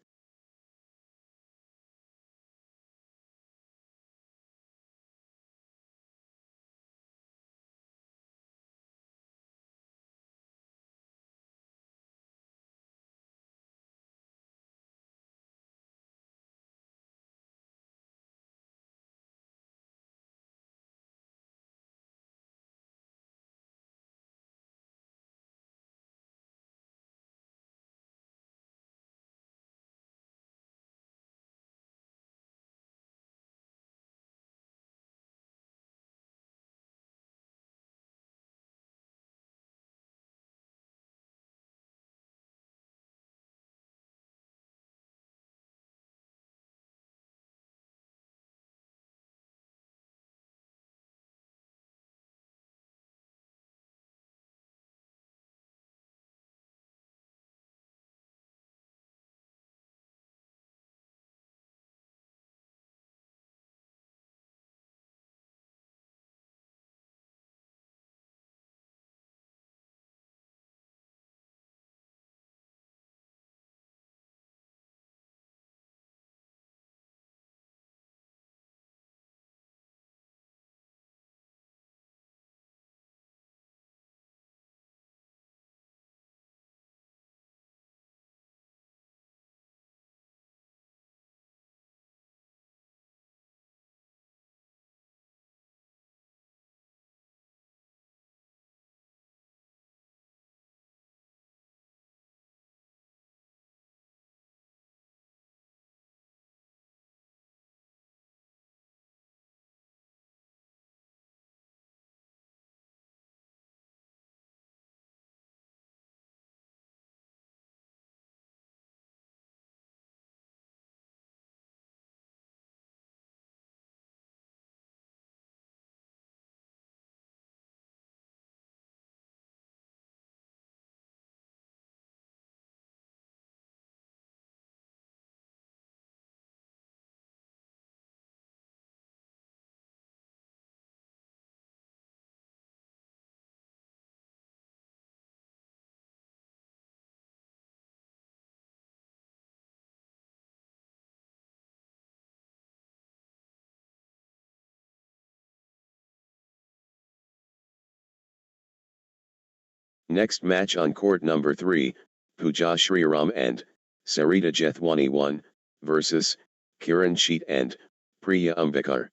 Next match on court number 3, Puja Sriram and Sarita Jethwani versus Kiran Sheet and Priya Ambekar.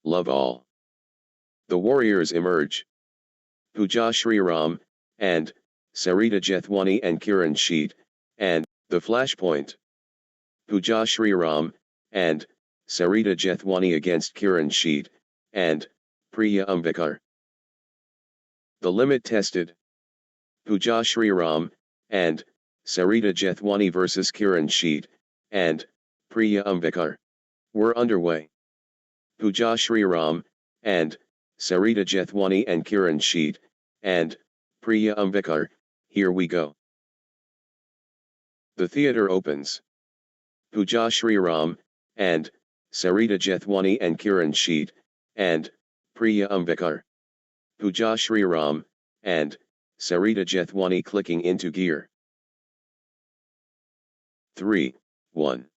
love all. The warriors emerge. Puja Ram, and Sarita Jethwani and Kiran Sheet, and the flashpoint. Puja Ram, and Sarita Jethwani against Kiran Sheet, and Priya Ambekar. The limit tested. Puja Ram, and Sarita Jethwani vs Kiran Sheet, and Priya Ambekar were underway. Puja Ram, and Sarita Jethwani and Kiran Sheet, and Priya Ambekar, here we go. The theater opens. Puja Ram, and Sarita Jethwani and Kiran Sheet, and Priya Ambekar. Puja Ram, and Sarita Jethwani clicking into gear. 3, 1.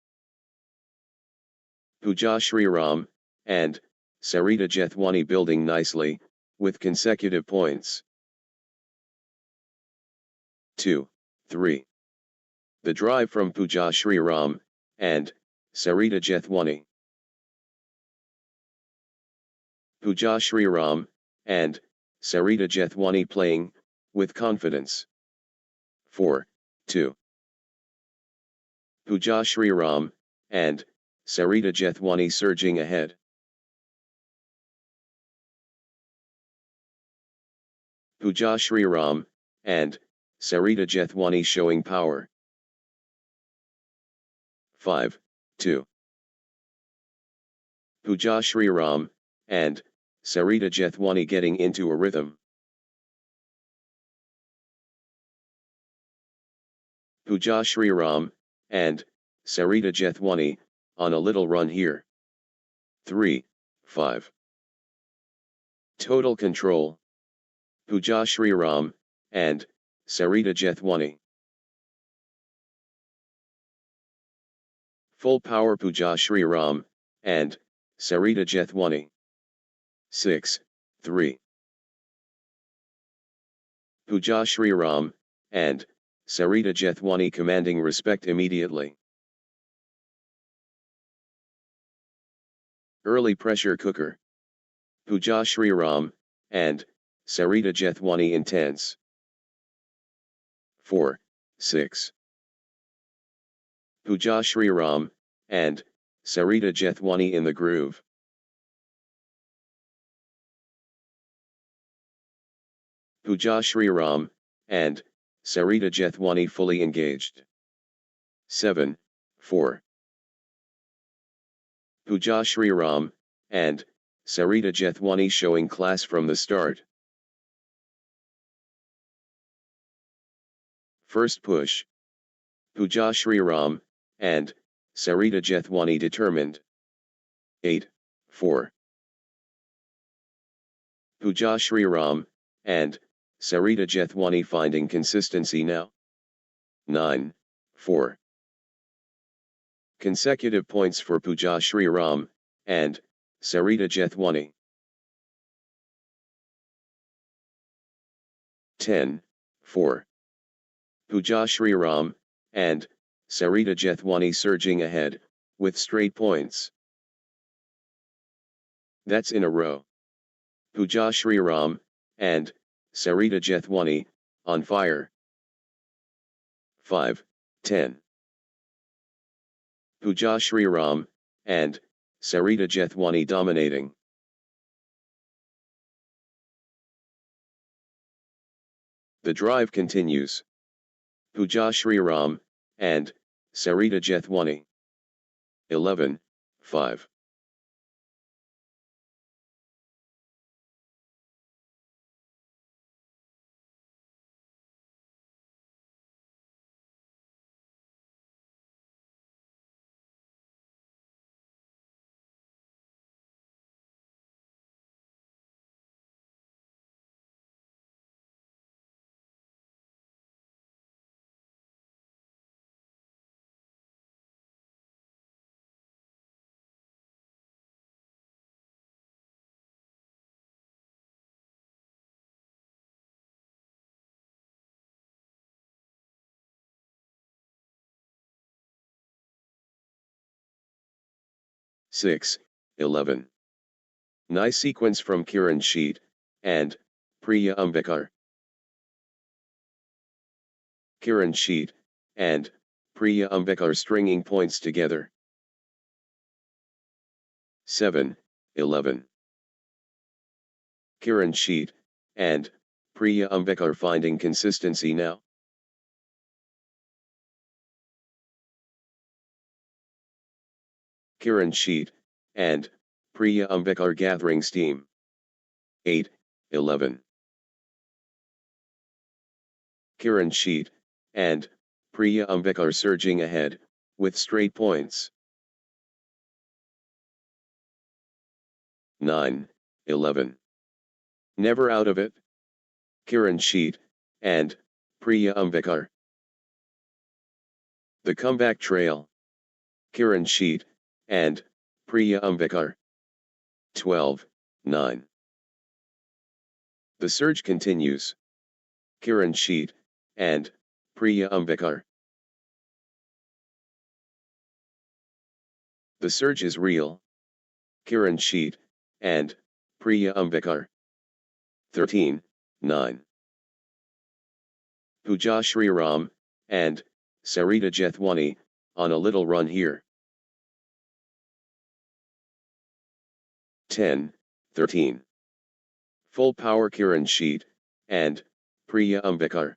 Puja Ram, and Sarita Jethwani building nicely, with consecutive points. 2, 3. The drive from Puja Ram, and Sarita Jethwani. Puja Ram, and Sarita Jethwani playing, with confidence. 4, 2. Puja Ram, and Sarita Jethwani surging ahead. Puja Ram, and Sarita Jethwani showing power. 5, 2. Puja Ram, and Sarita Jethwani getting into a rhythm. Puja Ram, and Sarita Jethwani, on a little run here. 3, 5. Total control. Puja Ram, and Sarita Jethwani. Full power Puja Ram, and Sarita Jethwani. 6, 3. Puja Ram, and Sarita Jethwani commanding respect immediately. Early pressure cooker. Puja Ram, and Sarita Jethwani intense. 4, 6. Puja Ram, and Sarita Jethwani in the groove. Puja Ram, and Sarita Jethwani fully engaged. 7, 4. Puja Ram, and Sarita Jethwani showing class from the start. First push. Puja Ram, and Sarita Jethwani determined. 8, 4. Puja Ram, and Sarita Jethwani finding consistency now. 9, 4. Consecutive points for Puja Ram, and Sarita Jethwani. 10, 4. Puja Ram, and Sarita Jethwani surging ahead, with straight points. That's in a row. Puja Ram, and Sarita Jethwani, on fire. 5, 10. Puja Ram, and Sarita Jethwani dominating. The drive continues. Puja Ram, and Sarita Jethwani. 11, 5. Six, 11. Nice sequence from Kiran Sheet, and Priya Ambekar. Kiran Sheet, and Priya Ambekar stringing points together. 7-11. Kiran Sheet, and Priya Ambekar finding consistency now. Kiran Sheet, and Priya Ambekar gathering steam. 8-11. Kiran Sheet, and Priya Ambekar surging ahead, with straight points. 9-11. Never out of it. Kiran Sheet, and Priya Ambekar. The comeback trail. Kiran Sheet, and Priya Ambekar. 12-9. The surge continues. Kiran Sheet, and Priya Ambekar. The surge is real. Kiran Sheet, and Priya Ambekar. 13-9. Puja Shriram, and Sarita Jethwani, on a little run here. 10-13. Full power Kiran Sheet, and Priya Ambekar.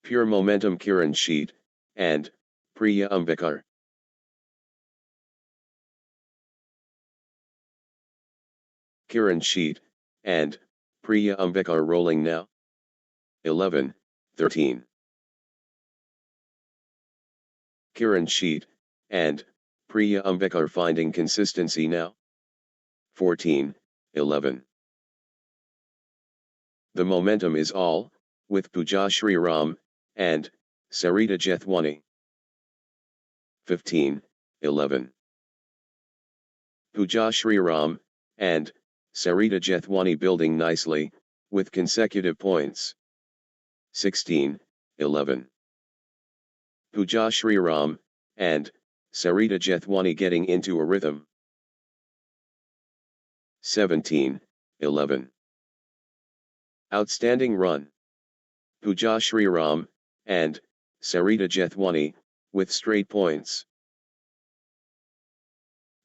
Pure momentum Kiran Sheet, and Priya Ambekar. Kiran Sheet, and Priya Ambekar rolling now. 11-13. Kiran Sheet, and Priya Ambekar finding consistency now. 14-11. The momentum is all, with Puja Shriram, and Sarita Jethwani. 15-11. Puja Shriram, and Sarita Jethwani building nicely, with consecutive points. 16-11. Puja Shriram, and Sarita Jethwani getting into a rhythm. 17-11. Outstanding run. Puja Shriram, and Sarita Jethwani, with straight points.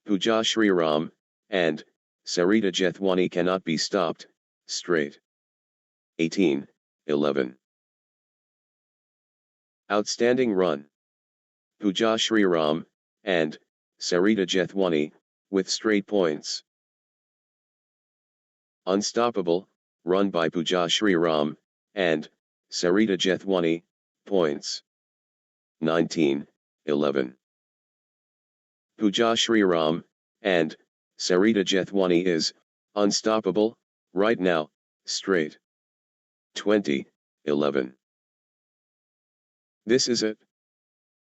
Puja Shriram, and Sarita Jethwani cannot be stopped, straight. 18-11. Outstanding run. Puja Shriram, and Sarita Jethwani, with straight points. Unstoppable, run by Puja Shriram, and Sarita Jethwani, points. 19-11. Puja Shriram, and Sarita Jethwani is unstoppable right now, straight. 20-11. This is it.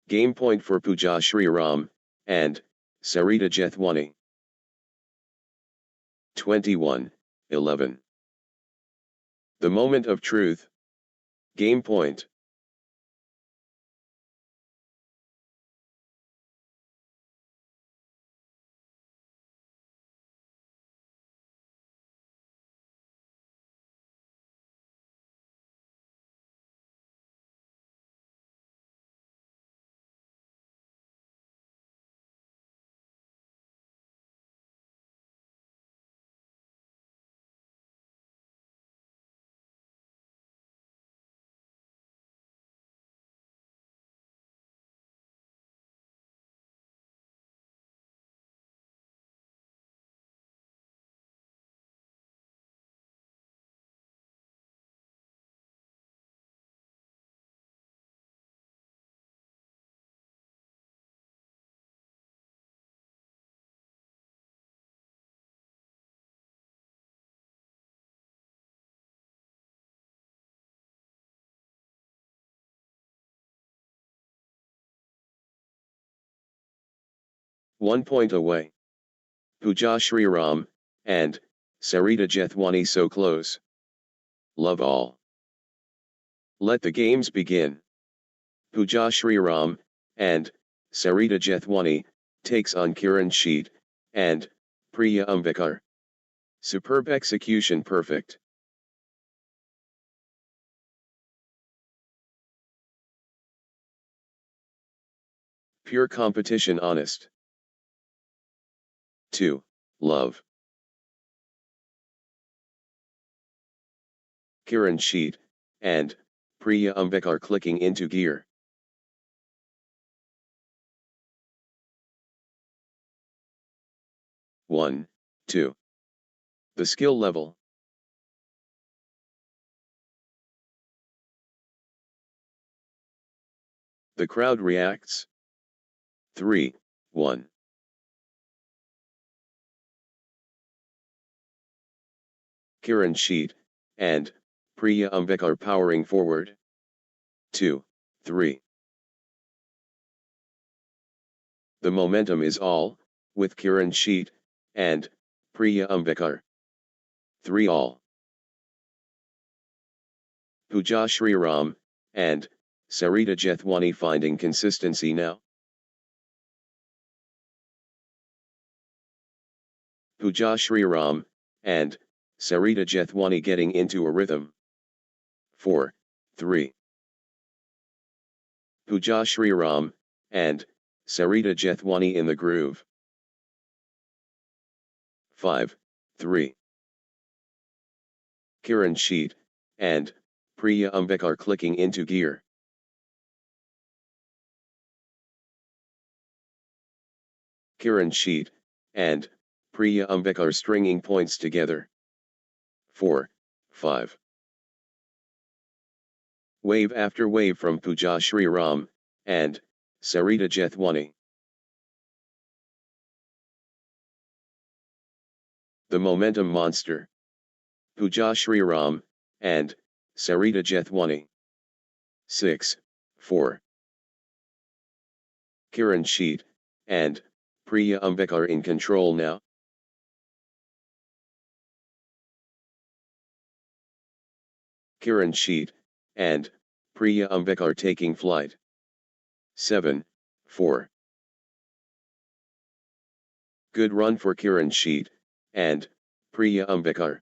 Game point for Puja Shriram, and Sarita Jethwani. 21-11. The moment of truth. Game point. One point away. Puja Shriram, and Sarita Jethwani so close. Love all. Let the games begin. Puja Shriram, and Sarita Jethwani, takes on Kiran Sheet, and Priya Ambekar. Superb execution, perfect. Pure competition, honest. 2. Love. Kiran Sheet, and Priya Ambekar clicking into gear. One, 2. The skill level. The crowd reacts. 3, 1. Kiran Sheet, and Priya Ambekar powering forward. 2, 3. The momentum is all, with Kiran Sheet, and Priya Ambekar. 3 all. Puja Sriram, and Sarita Jethwani finding consistency now. Puja Sriram, and Sarita Jethwani getting into a rhythm. 4, 3. Puja Sriram, and Sarita Jethwani in the groove. 5, 3. Kiran Sheet, and Priya Ambekar clicking into gear. Kiran Sheet, and Priya Ambekar stringing points together. 4, 5. Wave after wave from Puja Sriram, and Sarita Jethwani. The momentum monster. Puja Sriram, and Sarita Jethwani. 6, 4. Kiran Sheet, and Priya Ambekar in control now. Kiran Sheet, and Priya Ambekar taking flight. 7, 4. Good run for Kiran Sheet, and Priya Ambekar.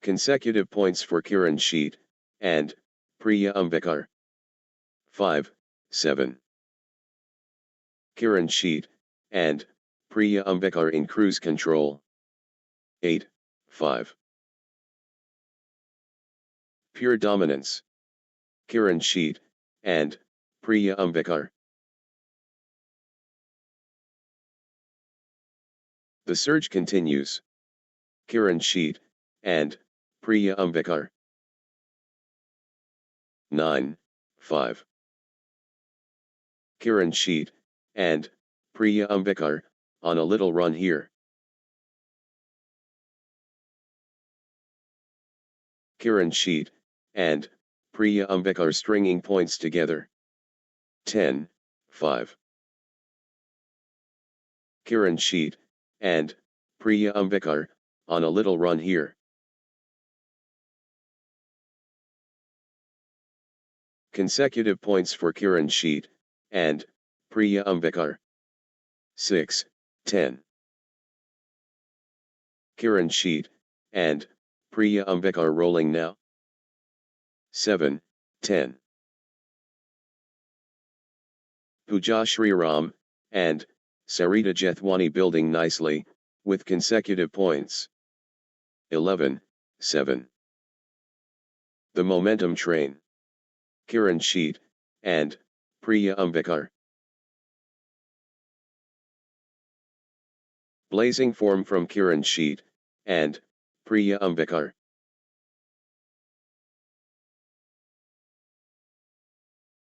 Consecutive points for Kiran Sheet, and Priya Ambekar. 5, 7. Kiran Sheet, and Priya Ambekar in cruise control. 8, 5. Pure dominance. Kiran Sheet, and Priya Ambekar. The surge continues. Kiran Sheet, and Priya Ambekar. 9, 5. Kiran Sheet, and Priya Ambekar, on a little run here. Kiran Sheet, and Priya Ambekar stringing points together. 10, 5. Kiran Sheet, and Priya Ambekar, on a little run here. Consecutive points for Kiran Sheet, and Priya Ambekar. 6, 10. Kiran Sheet, and Priya Ambekar rolling now. 7, 10. Puja Sriram, and Sarita Jethwani building nicely, with consecutive points. 11, 7. The momentum train. Kiran Sheet, and Priya Ambekar. Blazing form from Kiran Sheet, and Priya Ambekar.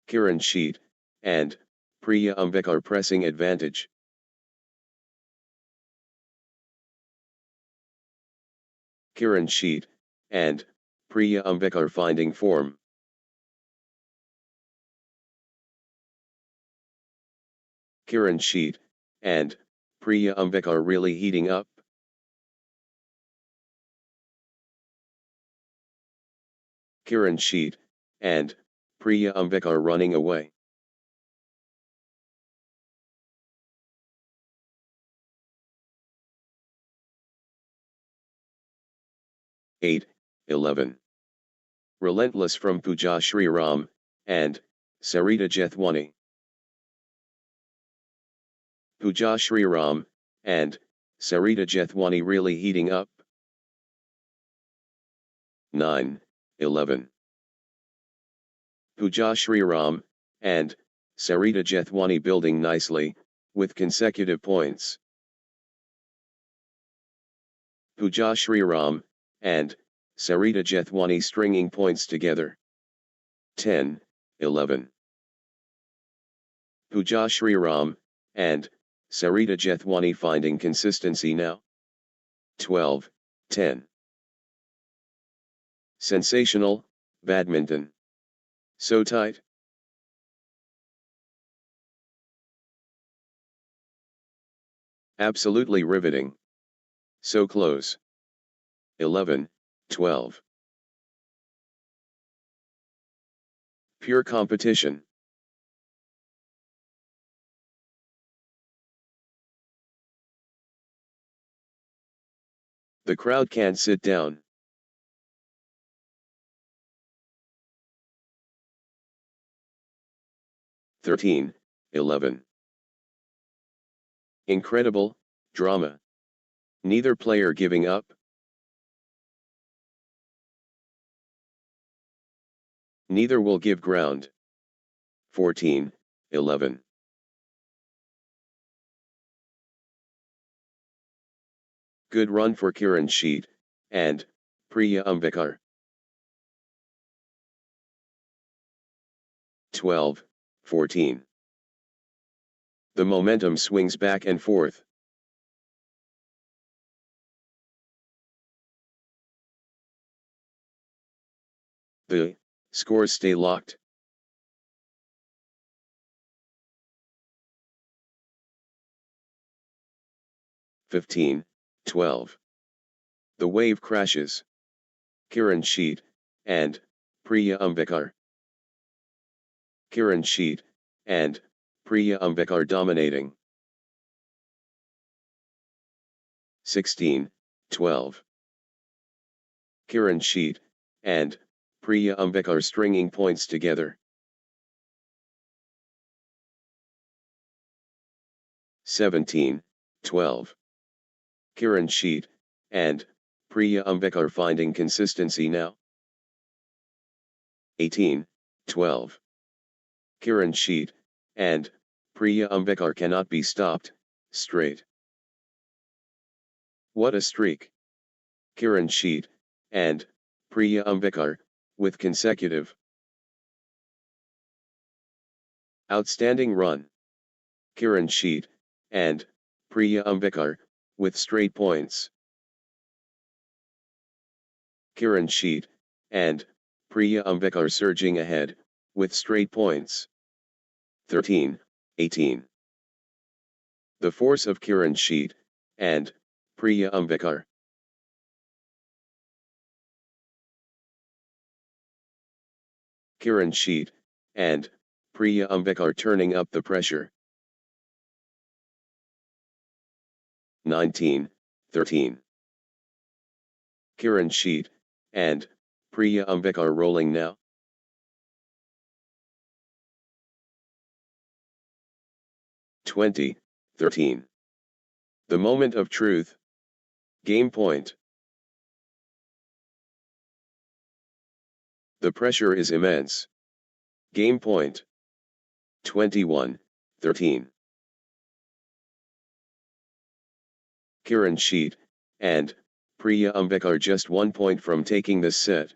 Kiran Sheet, and Priya Ambekar pressing advantage. Kiran Sheet, and Priya Ambekar finding form. Kiran Sheet, and Priya Ambekar really heating up. Kiran Sheet, and Priya Ambekar running away. 8, 11. Relentless from Puja Shri Ram, and Sarita Jethwani. Puja Shri Ram, and Sarita Jethwani really heating up. 9, 11. Puja Shri Ram, and Sarita Jethwani building nicely, with consecutive points. Puja Shri Ram, and Sarita Jethwani stringing points together. 10, 11. Puja Shri Ram, and Sarita Jethwani finding consistency now. 12, 10. Sensational, badminton. So tight. Absolutely riveting. So close. 11, 12. Pure competition. The crowd can't sit down. Thirteen, 11. Incredible, drama. Neither player giving up. Neither will give ground. 14, 11. Good run for Kiran Sheet, and Priya Ambekar. 12, 14. The momentum swings back and forth. The scores stay locked. (15, 12). The wave crashes. Kiran Sheet, and Priya Ambekar. Kiran Sheet, and Priya Ambekar dominating. 16, 12. Kiran Sheet, and Priya Ambekar stringing points together. 17, 12. Kiran Sheet, and Priya Ambekar finding consistency now. 18, 12. Kiran Sheet, and Priya Ambekar cannot be stopped, straight. What a streak! Kiran Sheet, and Priya Ambekar, with consecutive. Outstanding run. Kiran Sheet, and Priya Ambekar, with straight points. Kiran Sheet, and Priya Ambekar surging ahead, with straight points. 13, 18. The force of Kiran Sheet, and Priya Ambekar. Kiran Sheet, and Priya Ambekar turning up the pressure. 19, 13. Kiran Sheet, and Priya Ambekar rolling now. 20, 13. The moment of truth. Game point. The pressure is immense. Game point. 21, 13. Kiran Sheet, and Priya Ambekar just 1 point from taking this set.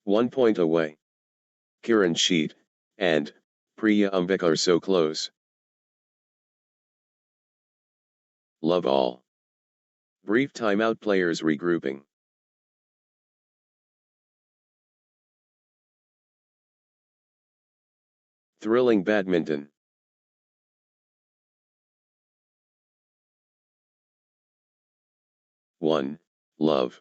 1 point away. Kiran Sheet, and Priya Ambekar so close. Love all. Brief timeout, players regrouping. Thrilling badminton. One, love.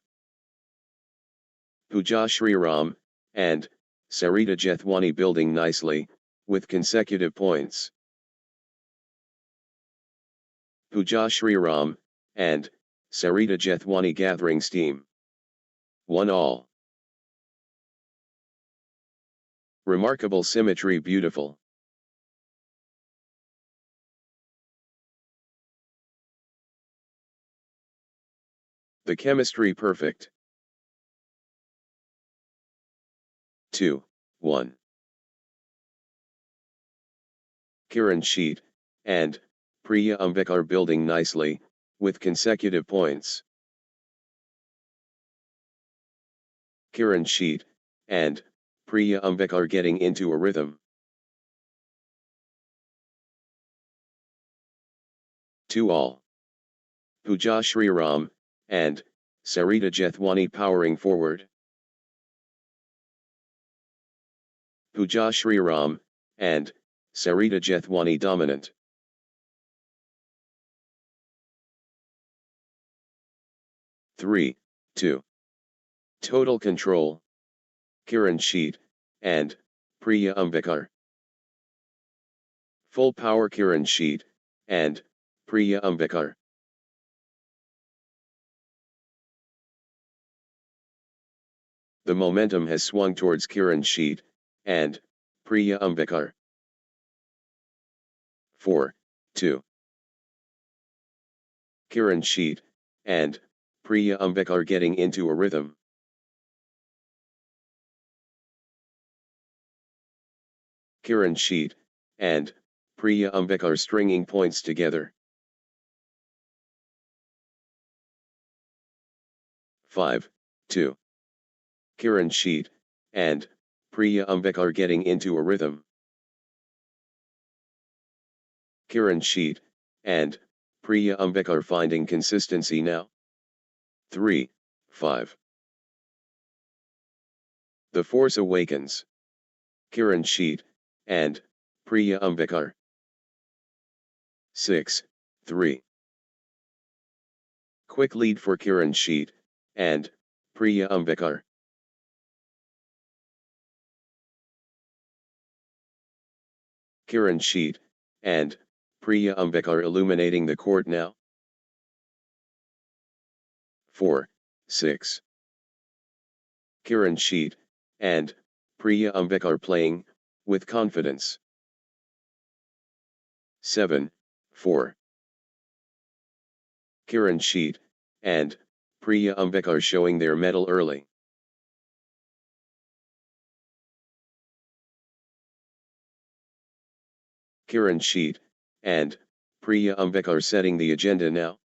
Puja Sriram, and Sarita Jethwani building nicely, with consecutive points. Puja Sriram, and Sarita Jethwani gathering steam. 1 all. Remarkable symmetry, beautiful. The chemistry perfect. 2, 1. Kiran Sheet, and Priya Ambekar building nicely, with consecutive points. Kiran Sheet, and Priya Ambekar getting into a rhythm. 2 all. Puja Sriram, and Sarita Jethwani powering forward. Puja Sriram, and Sarita Jethwani dominant. 3, 2. Total control. Kiran Sheet, and Priya Ambekar. Full power Kiran Sheet, and Priya Ambekar. The momentum has swung towards Kiran Sheet, and Priya Ambekar. 4, 2. Kiran Sheet, and Priya Ambekar getting into a rhythm. Kiran Sheet, and Priya Ambekar stringing points together. 5, 2. Kiran Sheet, and Priya Ambekar getting into a rhythm. Kiran Sheet, and Priya Ambekar finding consistency now. 3, 5. The force awakens. Kiran Sheet, and Priya Ambekar. 6, 3. Quick lead for Kiran Sheet, and Priya Ambekar. Kiran Sheet, and Priya Ambekar illuminating the court now. 4, 6. Kiran Sheet, and Priya Ambekar playing, with confidence. 7, 4. Kiran Sheet, and Priya Ambekar showing their mettle early. Kiran Sheet, and Priya Ambekar setting the agenda now.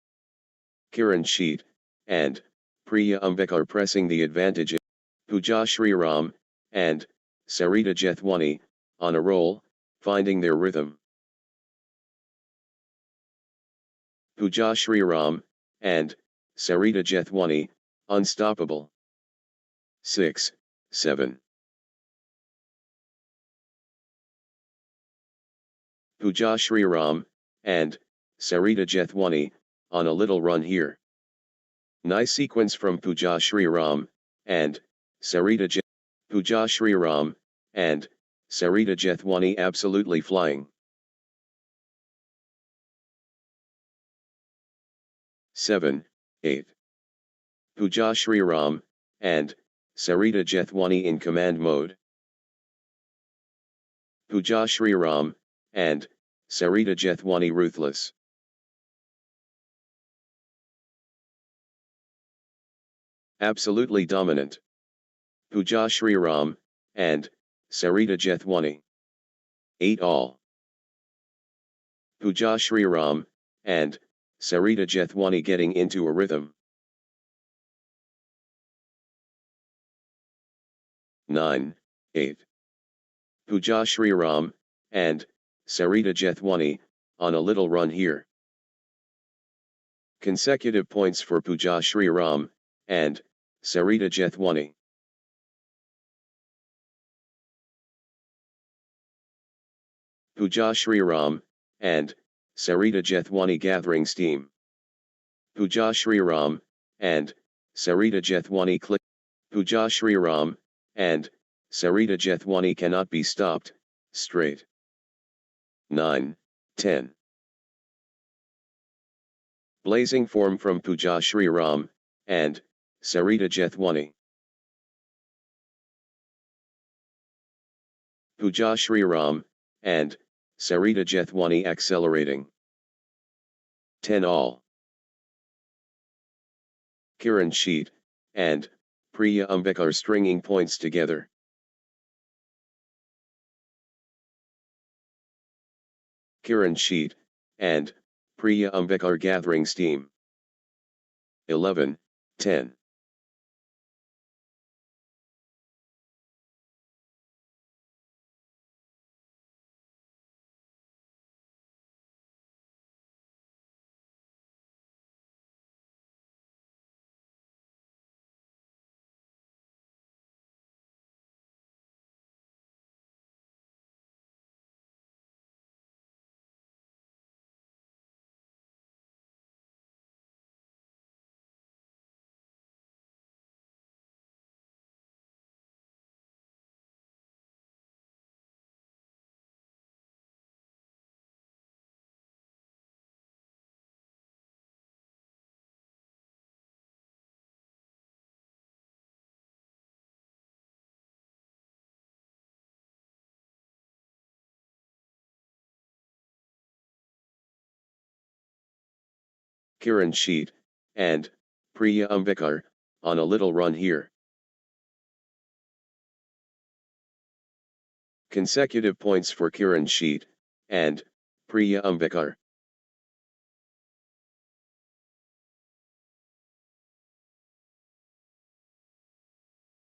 Kiran Sheet, and Priya Ambekar pressing the advantage. Puja Sriram, and Sarita Jethwani, on a roll, finding their rhythm. Puja Sriram, and Sarita Jethwani, unstoppable. 6, 7. Puja Sriram, and Sarita Jethwani, on a little run here. Nice sequence from Puja Sriram, and Sarita Puja Sriram, and Sarita Jethwani absolutely flying. 7, 8. Puja Sriram, and Sarita Jethwani in command mode. Puja Sriram, and Sarita Jethwani ruthless. Absolutely dominant. Puja Sriram, and Sarita Jethwani. 8 all. Puja Sriram, and Sarita Jethwani getting into a rhythm. 9, 8. Puja Shri Ram, and Sarita Jethwani, on a little run here. Consecutive points for Puja Shri Ram, and Sarita Jethwani. Puja Shri Ram, and Sarita Jethwani gathering steam. Puja Shri Ram, and Sarita Jethwani click. Puja Shri Ram, and Sarita Jethwani cannot be stopped, straight. 9, 10. Blazing form from Puja Shri Ram, and Sarita Jethwani. Puja Shri Ram, and Sarita Jethwani accelerating. 10 all. Kiran Sheet, and Priya Ambekar stringing points together. Kiran Sheet, and Priya Ambekar gathering steam. 11, 10. Kiran Sheet, and Priya Ambekar, on a little run here. Consecutive points for Kiran Sheet, and Priya Ambekar.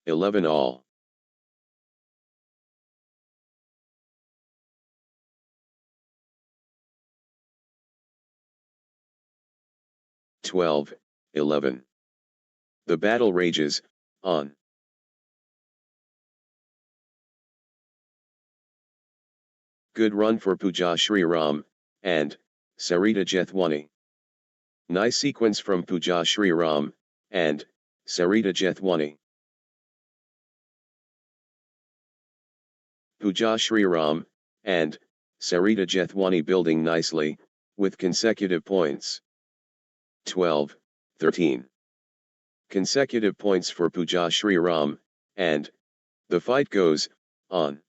Eleven all. Twelve, 11. The battle rages, on. Good run for Puja Shri Ram, and Sarita Jethwani. Nice sequence from Puja Shri Ram, and Sarita Jethwani. Puja Shri Ram, and Sarita Jethwani building nicely, with consecutive points. 12, 13. Consecutive points for Puja Shri Ram, and the fight goes on.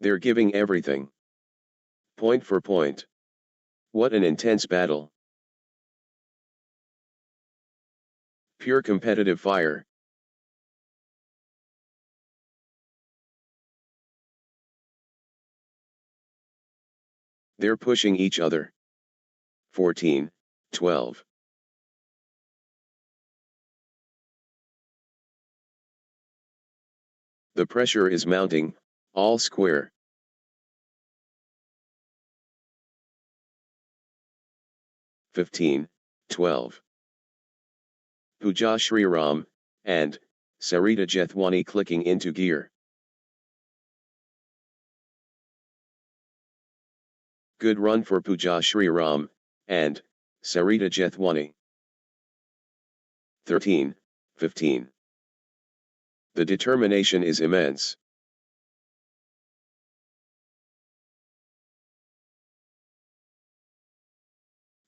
They're giving everything. Point for point. What an intense battle. Pure competitive fire. They're pushing each other. 14, 12. The pressure is mounting, all square. 15, 12. Puja Shri Ram, and Sarita Jethwani clicking into gear. Good run for Puja Shri Ram, and Sarita Jethwani. 13, 15. The determination is immense.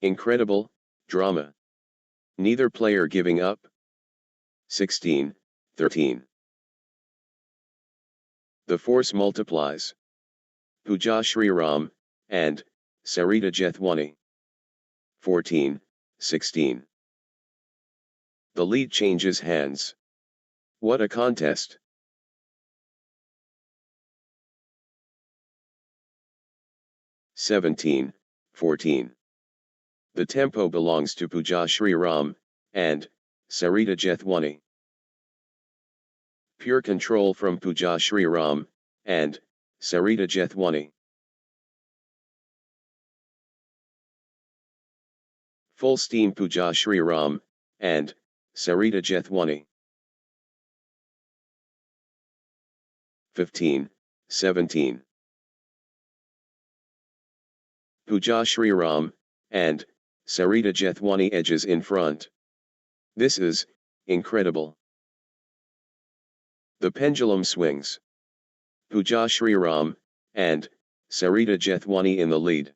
Incredible drama. Neither player giving up. 16, 13. The force multiplies. Puja Shri Ram, and Sarita Jethwani. 14, 16. The lead changes hands. What a contest. 17, 14. The tempo belongs to Puja Shri Ram, and Sarita Jethwani. Pure control from Puja Shri Ram, and Sarita Jethwani. Full steam Puja Shri Ram, and Sarita Jethwani. 15, 17. Puja Shri Ram, and Sarita Jethwani edges in front. This is incredible. The pendulum swings. Puja Shri Ram, and Sarita Jethwani in the lead.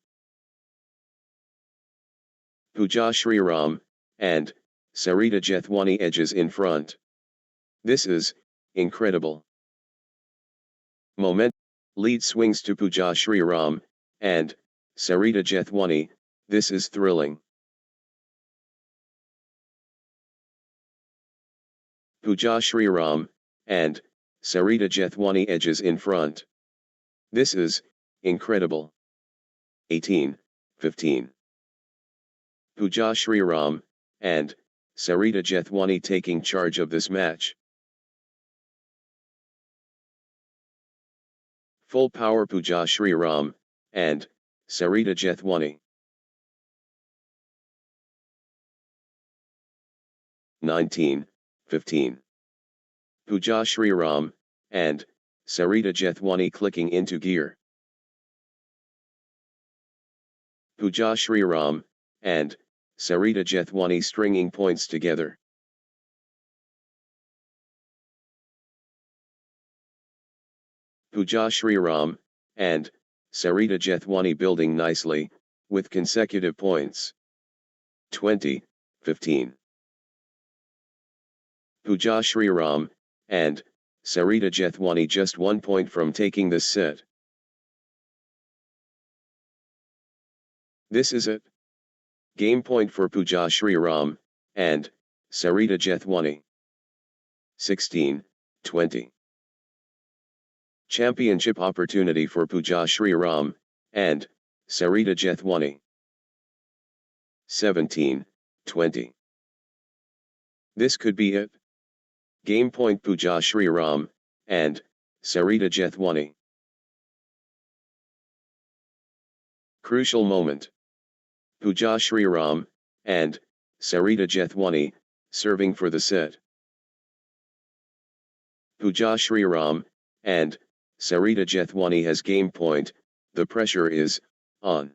Puja Shri Ram, and Sarita Jethwani edges in front. This is incredible. Moment. Lead swings to Puja Shri Ram, and Sarita Jethwani. This is thrilling. Puja Shri Ram, and Sarita Jethwani edges in front. This is incredible. 18, 15. Puja Shri Ram, and Sarita Jethwani taking charge of this match. Full power Puja Shri Ram, and Sarita Jethwani. 19, 15. Puja Shri Ram, and Sarita Jethwani clicking into gear. Puja Shri Ram, and Sarita Jethwani stringing points together. Puja Shri Ram, and Sarita Jethwani building nicely, with consecutive points. 20, 15. Puja Shri Ram, and Sarita Jethwani just 1 point from taking this set. This is it. Game point for Puja Shri Ram, and Sarita Jethwani. 16, 20. Championship opportunity for Puja Shri Ram, and Sarita Jethwani. 17, 20. This could be it. Game point Puja Shri Ram, and Sarita Jethwani. Crucial moment. Puja Shri Ram, and Sarita Jethwani, serving for the set. Puja Shri Ram, and Sarita Jethwani has game point, the pressure is on.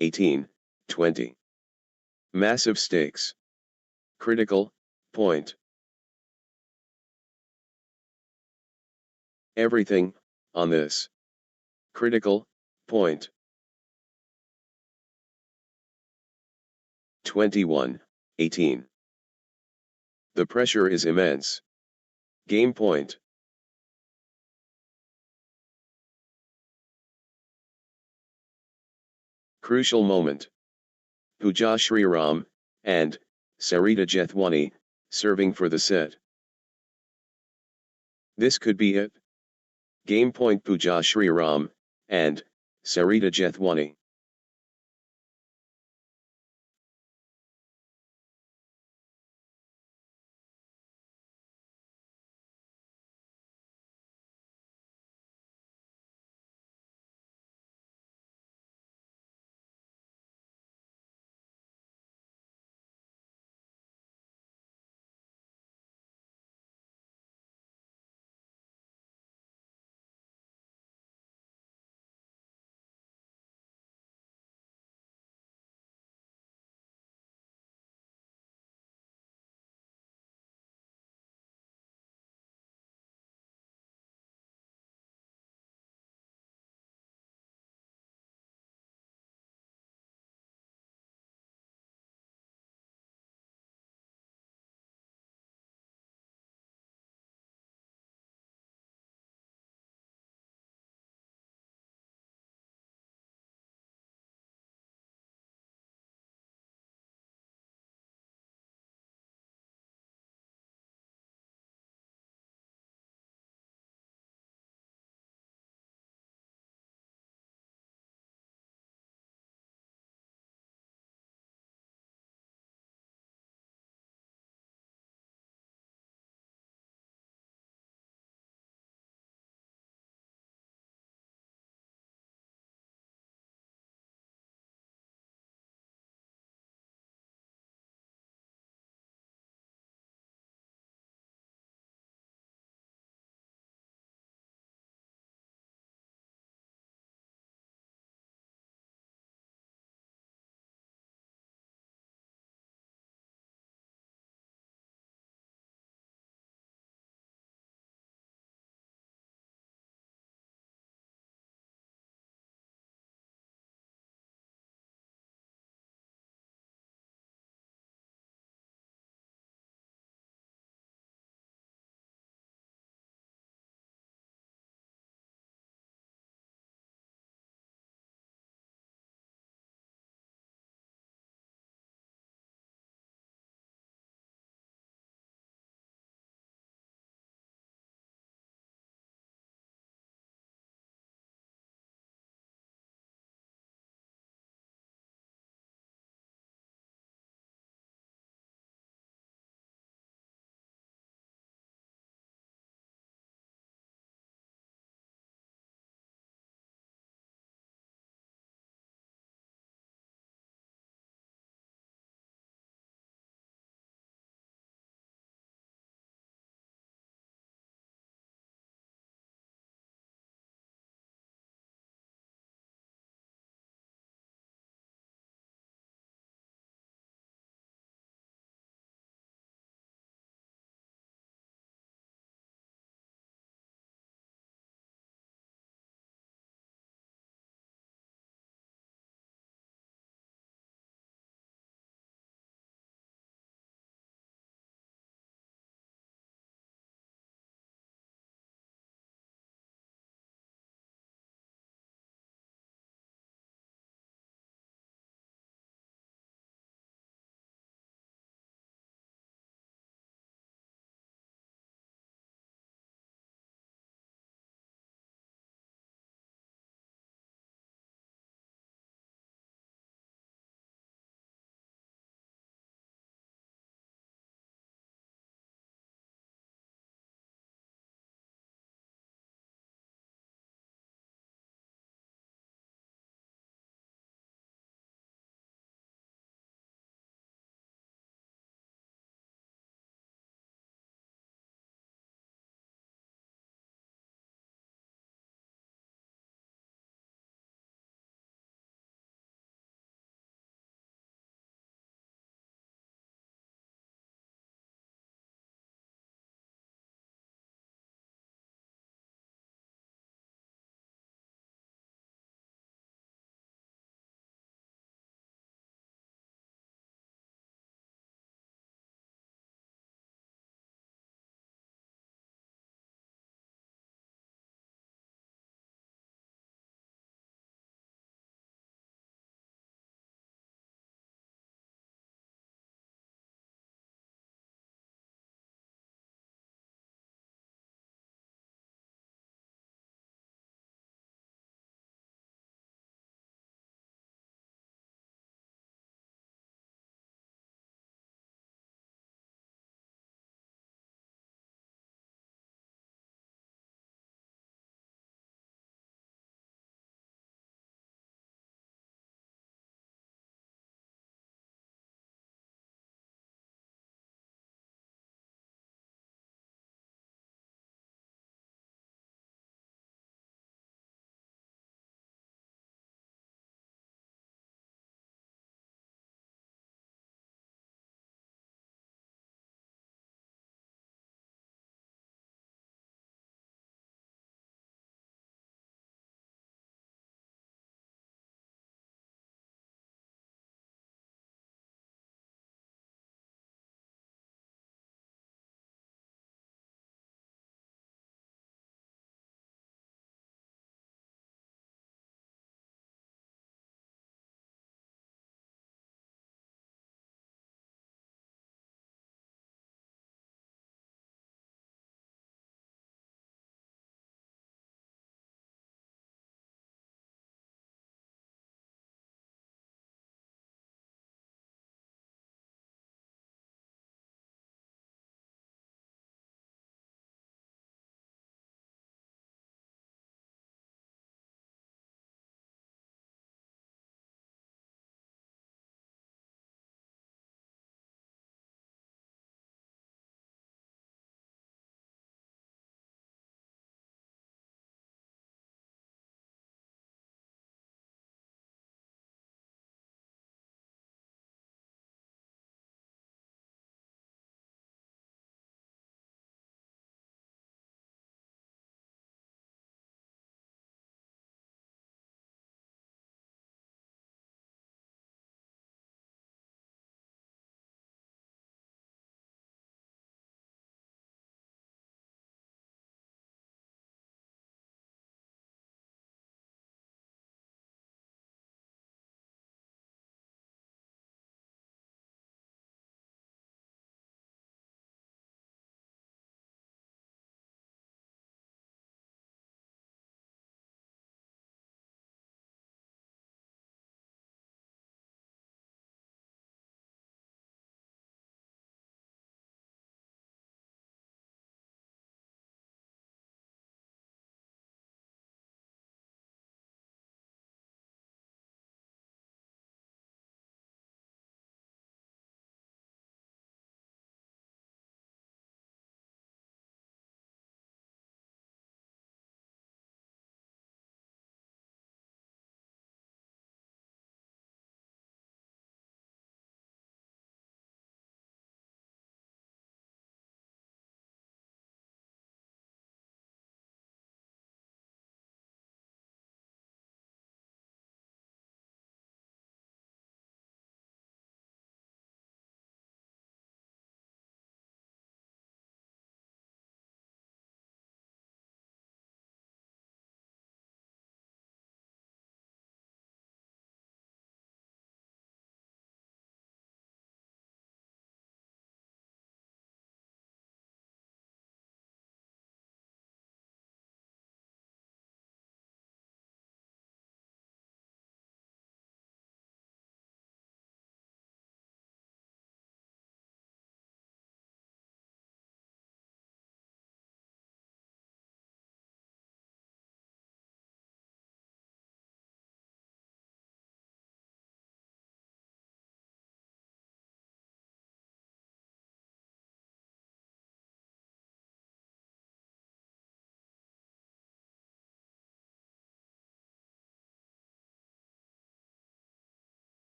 18, 20. Massive stakes. Critical point. Everything on this critical point. 21, 18. The pressure is immense. Game point. Crucial moment. Puja Shri Ram, and Sarita Jethwani, serving for the set. This could be it. Game point Puja Shri Ram, and Sarita Jethwani.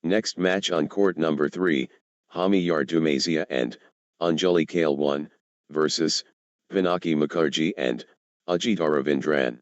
Next match on court number 3, Hami Yardumazia and Anjali Kale 1 versus Pinaki Mukherjee and Ajit Ravindran.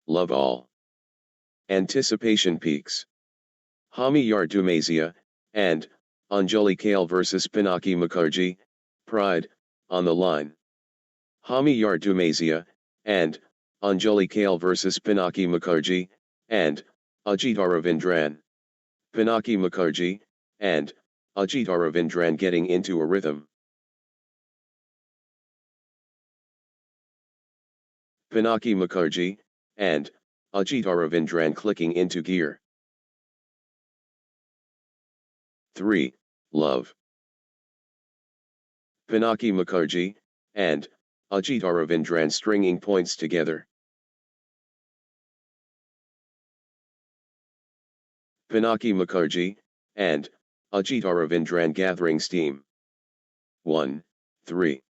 love all. Anticipation peaks. Hami Yardumazia, and Anjali Kale vs Pinaki Mukherjee, Pride, on the line. Hami Yardumazia, and Anjali Kale vs Pinaki Mukherjee, and Ajit Ravindran. Pinaki Mukherjee, and Ajit Ravindran getting into a rhythm. Pinaki Mukherjee, and Ajit Ravindran clicking into gear. 3. Love. Pinaki Mukherjee, and Ajit Ravindran stringing points together. Pinaki Mukherjee, and Ajit Ravindran gathering steam. 1, 3.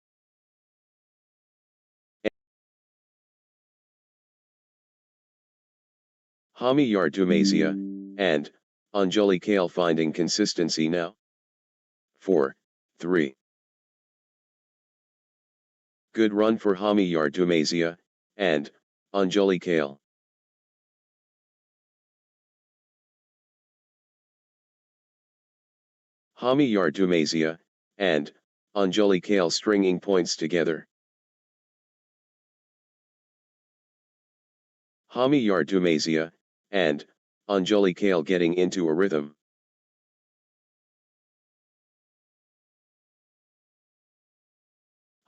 Hami Yardumazia, and Anjali Kale finding consistency now. 4, 3. Good run for Hami Yardumazia, and Anjali Kale. Hami Yardumazia, and Anjali Kale stringing points together. Hami Yardumazia, and Anjali Kale getting into a rhythm.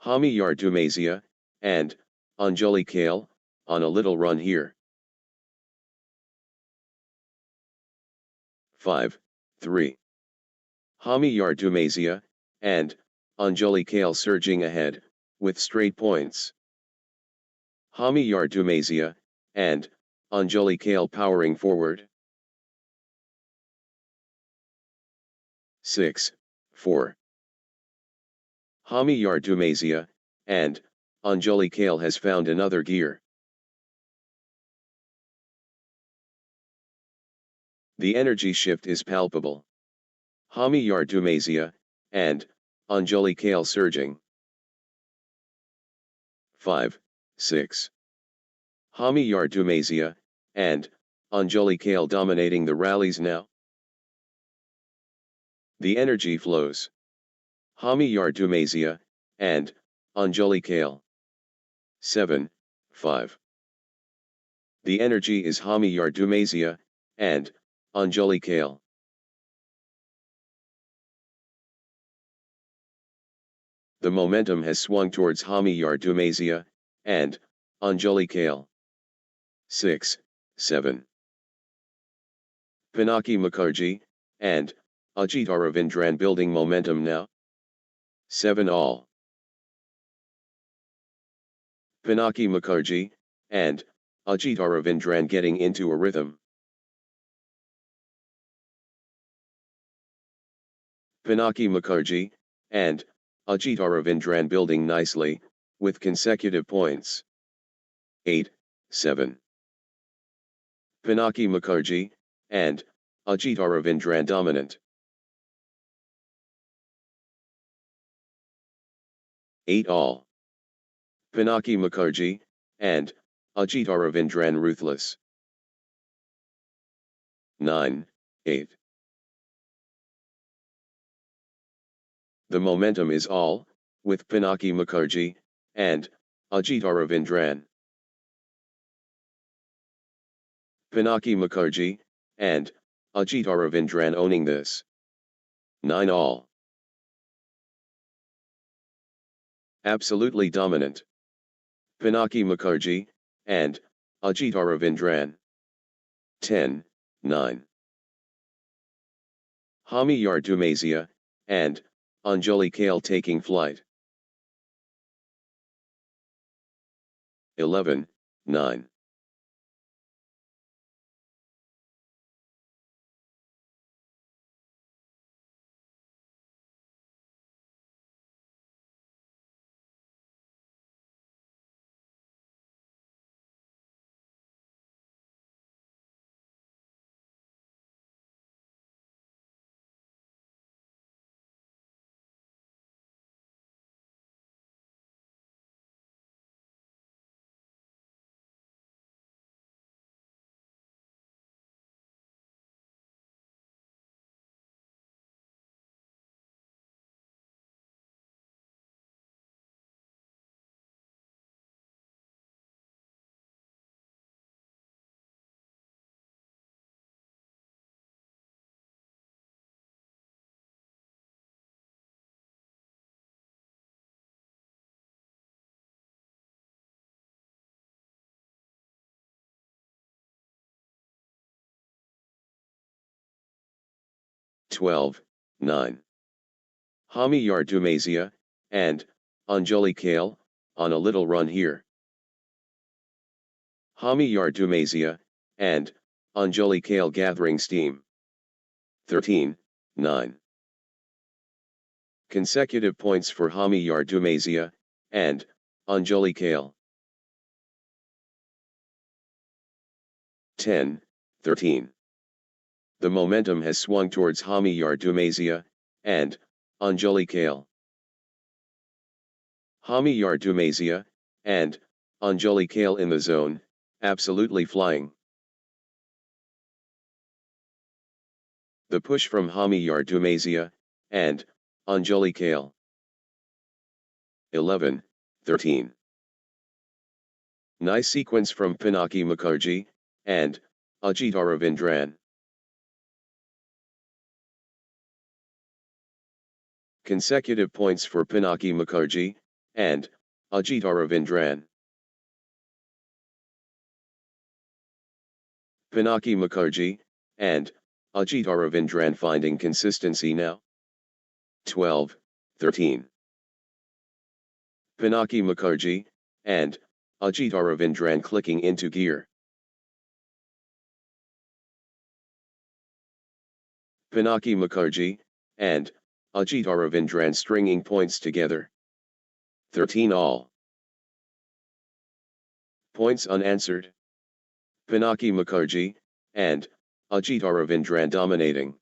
Hami Yardumazia, and Anjali Kale, on a little run here. 5, 3. Hami Yardumazia, and Anjali Kale surging ahead, with straight points. Hami Yardumazia, and Anjali Kale powering forward. 6, 4. Hami Yardumazia, and Anjali Kale has found another gear. The energy shift is palpable. Hami Yardumazia, and Anjali Kale surging. 5, 6. Hami Yardumazia, and Anjali Kale dominating the rallies now. The energy flows. Hami Yardumazia, and Anjali Kale. 7, 5. The energy is Hami Yardumazia, and Anjali Kale. The momentum has swung towards Hami Yardumazia, and Anjali Kale. 6, 7. Pinaki Mukherjee, and Ajit Ravindran building momentum now. 7 all. Pinaki Mukherjee, and Ajit Ravindran getting into a rhythm. Pinaki Mukherjee, and Ajit Ravindran building nicely, with consecutive points. 8, 7. Pinaki Mukherjee, and Ajit Ravindran dominant. 8 all. Pinaki Mukherjee, and Ajit Ravindran ruthless. 9, 8. The momentum is all, with Pinaki Mukherjee, and Ajit Ravindran. Pinaki Mukherjee, and Ajit Ravindran owning this. 9 all. Absolutely dominant. Pinaki Mukherjee, and Ajit Ravindran. 10, 9. Hami Yardumazia, and Anjali Kale taking flight. 11, 9. 12, 9. Hami Yardumazia, and, Anjali Kale, on a little run here. Hami Yardumazia, and, Anjali Kale gathering steam. 13, 9. Consecutive points for Hami Yardumazia, and, Anjali Kale. 10, 13. The momentum has swung towards Hami Yardumazia, and, Anjali Kale. Hami Yardumazia, and, Anjali Kale in the zone, absolutely flying. The push from Hami Yardumazia, and, Anjali Kale. 11, 13. Nice sequence from Pinaki Mukherjee, and, Ajit Aravindran. Consecutive points for Pinaki Mukherjee, and, Ajit Aravindran. Pinaki Mukherjee, and, Ajit Aravindran finding consistency now. 12, 13. Pinaki Mukherjee, and, Ajit Aravindran clicking into gear. Pinaki Mukherjee, and, Ajit Aravindran stringing points together. 13 all. Points unanswered. Pinaki Mukherjee, and, Ajit Aravindran dominating.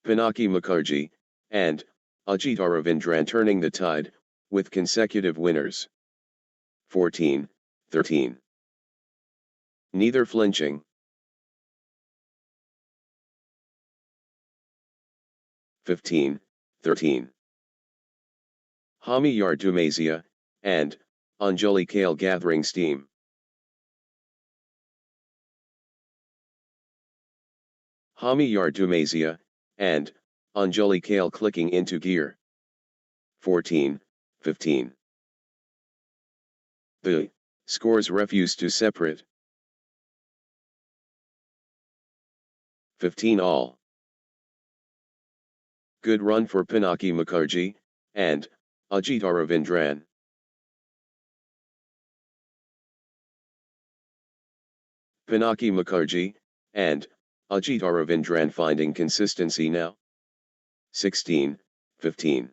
Pinaki Mukherjee, and, Ajit Aravindran turning the tide, with consecutive winners. 14, 13. Neither flinching. 15, 13. Hami Yardumazia, and, Anjali Kale gathering steam. Hami Yardumazia, and, Anjali Kale clicking into gear. 14, 15. The scores refuse to separate. 15 all. Good run for Pinaki Mukherjee, and, Ajit Aravindran. Pinaki Mukherjee, and, Ajit Aravindran finding consistency now. 16, 15.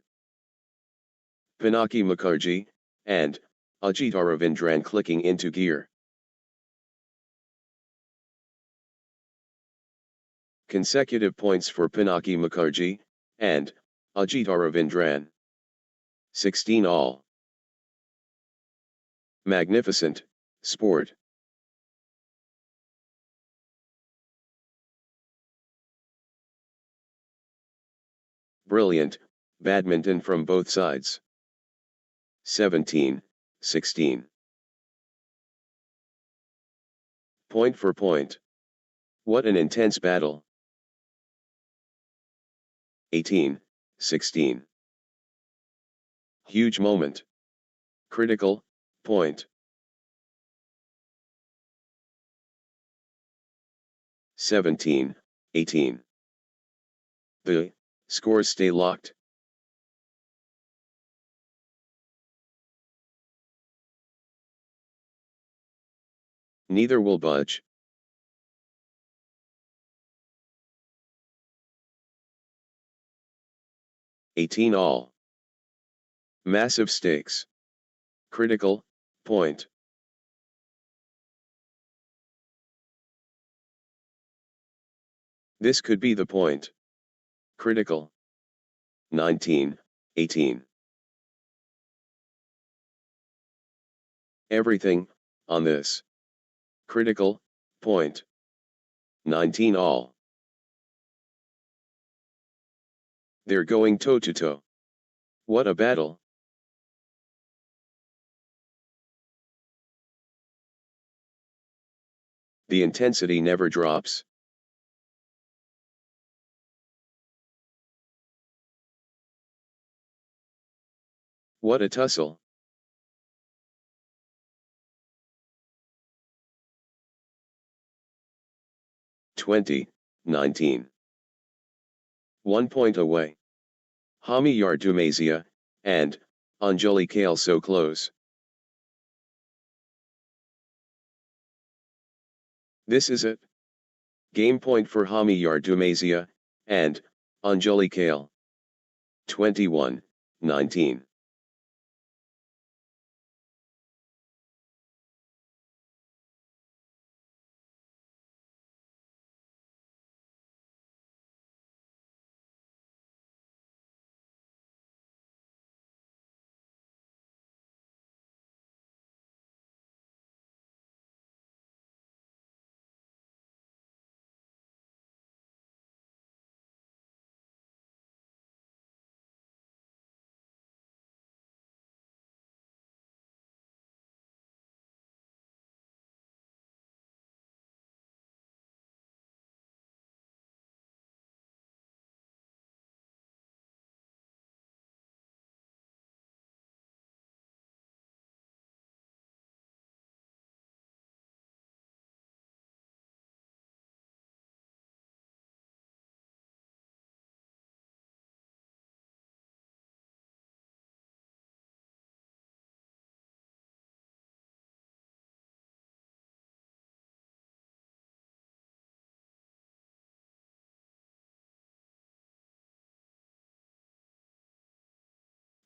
Pinaki Mukherjee, and, Ajit Aravindran clicking into gear. Consecutive points for Pinaki Mukherjee, and, Ajit Aravindran. 16 all. Magnificent sport. Brilliant badminton from both sides. 17, 16. Point for point. What an intense battle. 18, 16. Huge moment. Critical point. 17, 18. The scores stay locked. Neither will budge. $18 all. Massive stakes. Critical point. This could be the point. Critical. 19, 18. Everything on this. Critical point. 19 all. They're going toe-to-toe. What a battle. The intensity never drops. What a tussle. $20, 19. 1 point away. Hami Yardumazia, and Anjali Kale so close. This is it. Game point for Hami Yardumazia, and Anjali Kale. 21-19.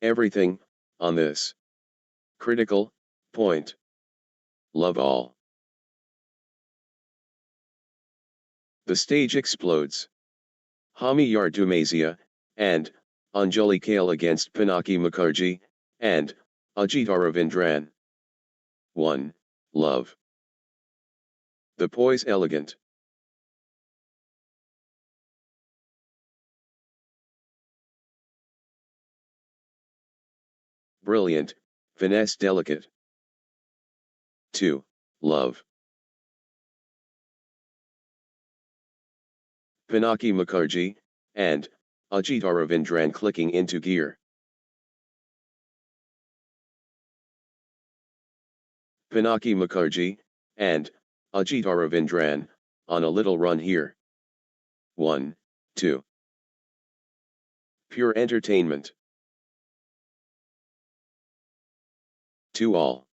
Everything, on this critical point. Love all. The stage explodes. Hami Yardumazia, and Anjali Kale against Pinaki Mukherjee, and Ajit Ravindran. 1. Love. The poise elegant. Brilliant, finesse delicate. 2. Love. Pinaki Mukherjee, and Ajit Ravindran clicking into gear. Pinaki Mukherjee, and Ajit Ravindran, on a little run here. 1, 2. Pure entertainment. 2 all.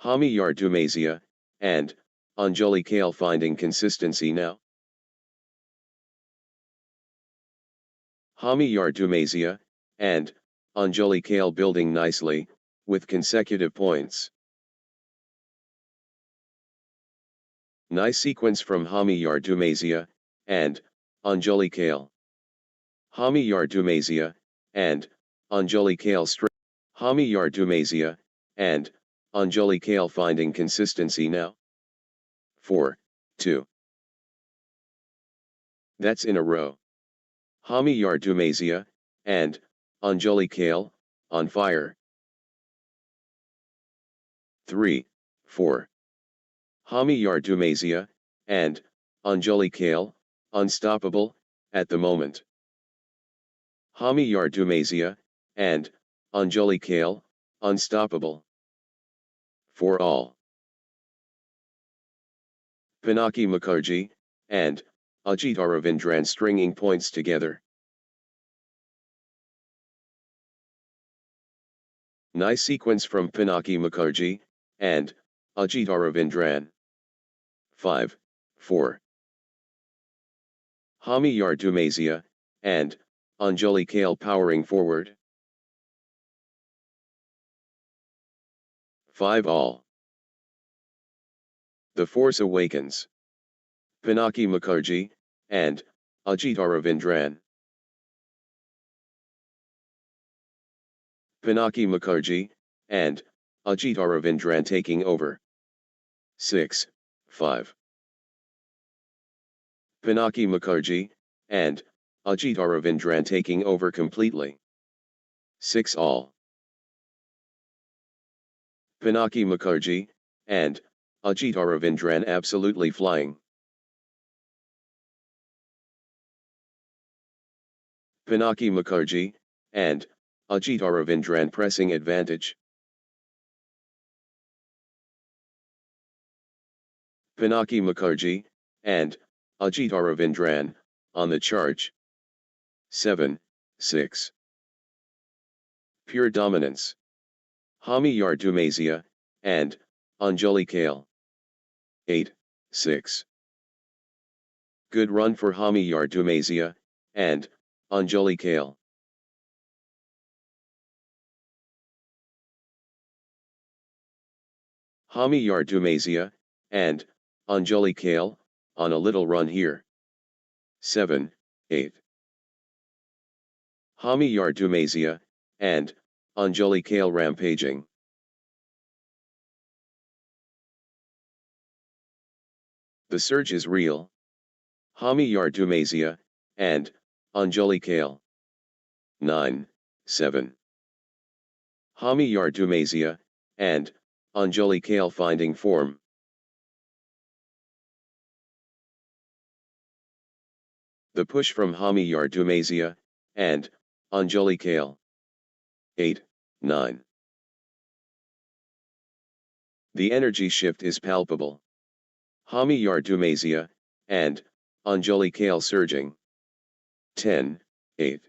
Hami Yardumazia, and Anjali Kale finding consistency now. Hami Yardumazia, and Anjali Kale building nicely, with consecutive points. Nice sequence from Hami Yardumazia, and Anjali Kale. Hami Yardumazia, and Anjali Kale Hami Yardumazia, and Anjali Kale finding consistency now. 4, 2. That's in a row. Hami Yardumazia, and Anjali Kale, on fire. 3, 4. Hami Yardumazia, and Anjali Kale, unstoppable, at the moment. Hami Yardumazia, and Anjali Kale, unstoppable. 4 all. Pinaki Mukherjee, and Ajit Ravindran stringing points together. Nice sequence from Pinaki Mukherjee, and Ajit Ravindran. 5, 4. Hami Yardumazia, and Anjali Kale powering forward. 5 all. The Force Awakens. Pinaki Mukherjee, and Ajit Ravindran. Pinaki Mukherjee, and Ajit Ravindran taking over. 6, 5. Pinaki Mukherjee, and Ajit Ravindran taking over completely. 6 all. Pinaki Mukherjee, and Ajit Ravindran absolutely flying. Pinaki Mukherjee, and Ajit Ravindran pressing advantage. Pinaki Mukherjee, and Ajit Aravindran, on the charge. 7, 6. Pure dominance. Hami Yardumazia, and Anjali Kale. 8, 6. Good run for Hami Yardumazia, and Anjali Kale. Hami Yardumazia, and Anjali Kale, on a little run here. 7, 8. Hami Yardumazia, and Anjali Kale rampaging. The surge is real. Hami Yardumazia, and Anjali Kale. 9, 7. Hami Yardumazia, and Anjali Kale finding form. The push from Hami Yardumazia, and Anjali Kale. 8, 9. The energy shift is palpable. Hami Yardumazia, and Anjali Kale surging. 10, 8.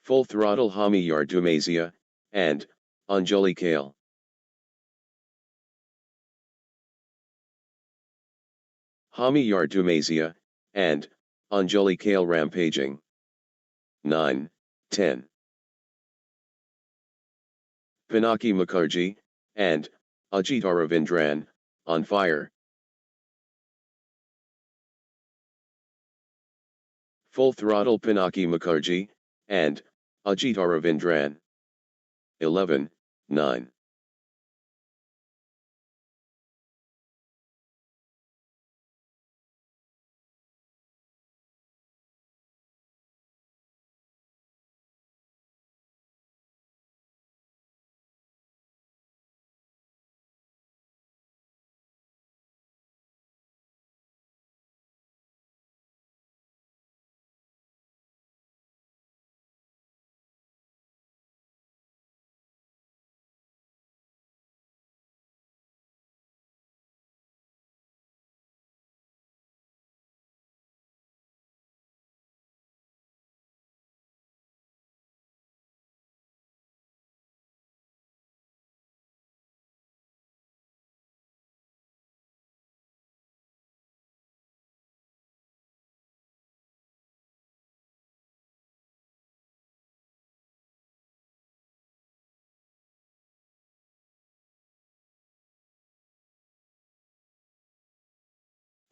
Full throttle Hami Yardumazia, and Anjali Kale. Hami Yardumazia, and Anjali Kale rampaging. 9, 10. Pinaki Mukherjee, and Ajit Aravindran, on fire. Full throttle Pinaki Mukherjee, and Ajit Aravindran. 11, 9.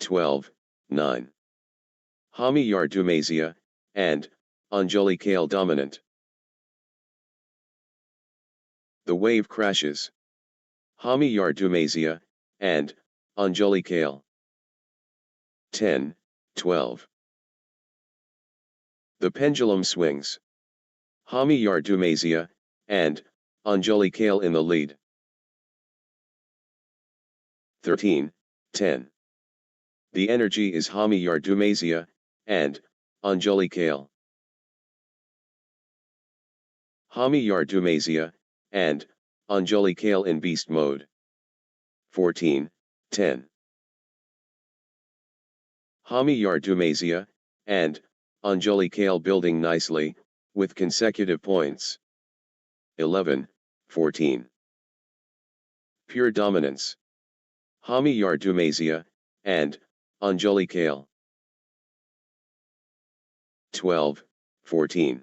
Twelve, 9. Hami Yardumazia, and Anjali Kale dominant. The wave crashes. Hami Yardumazia, and Anjali Kale. 10, 12. The pendulum swings. Hami Yardumazia, and Anjali Kale in the lead. 13, 10. The energy is Hami Yardumazia, and Anjali Kale. Hami Yardumazia, and Anjali Kale in beast mode. 14, 10. Hami Yardumazia, and Anjali Kale building nicely, with consecutive points. 11, 14. Pure dominance. Hami Yardumazia, and Anjali Kale. 12, 14.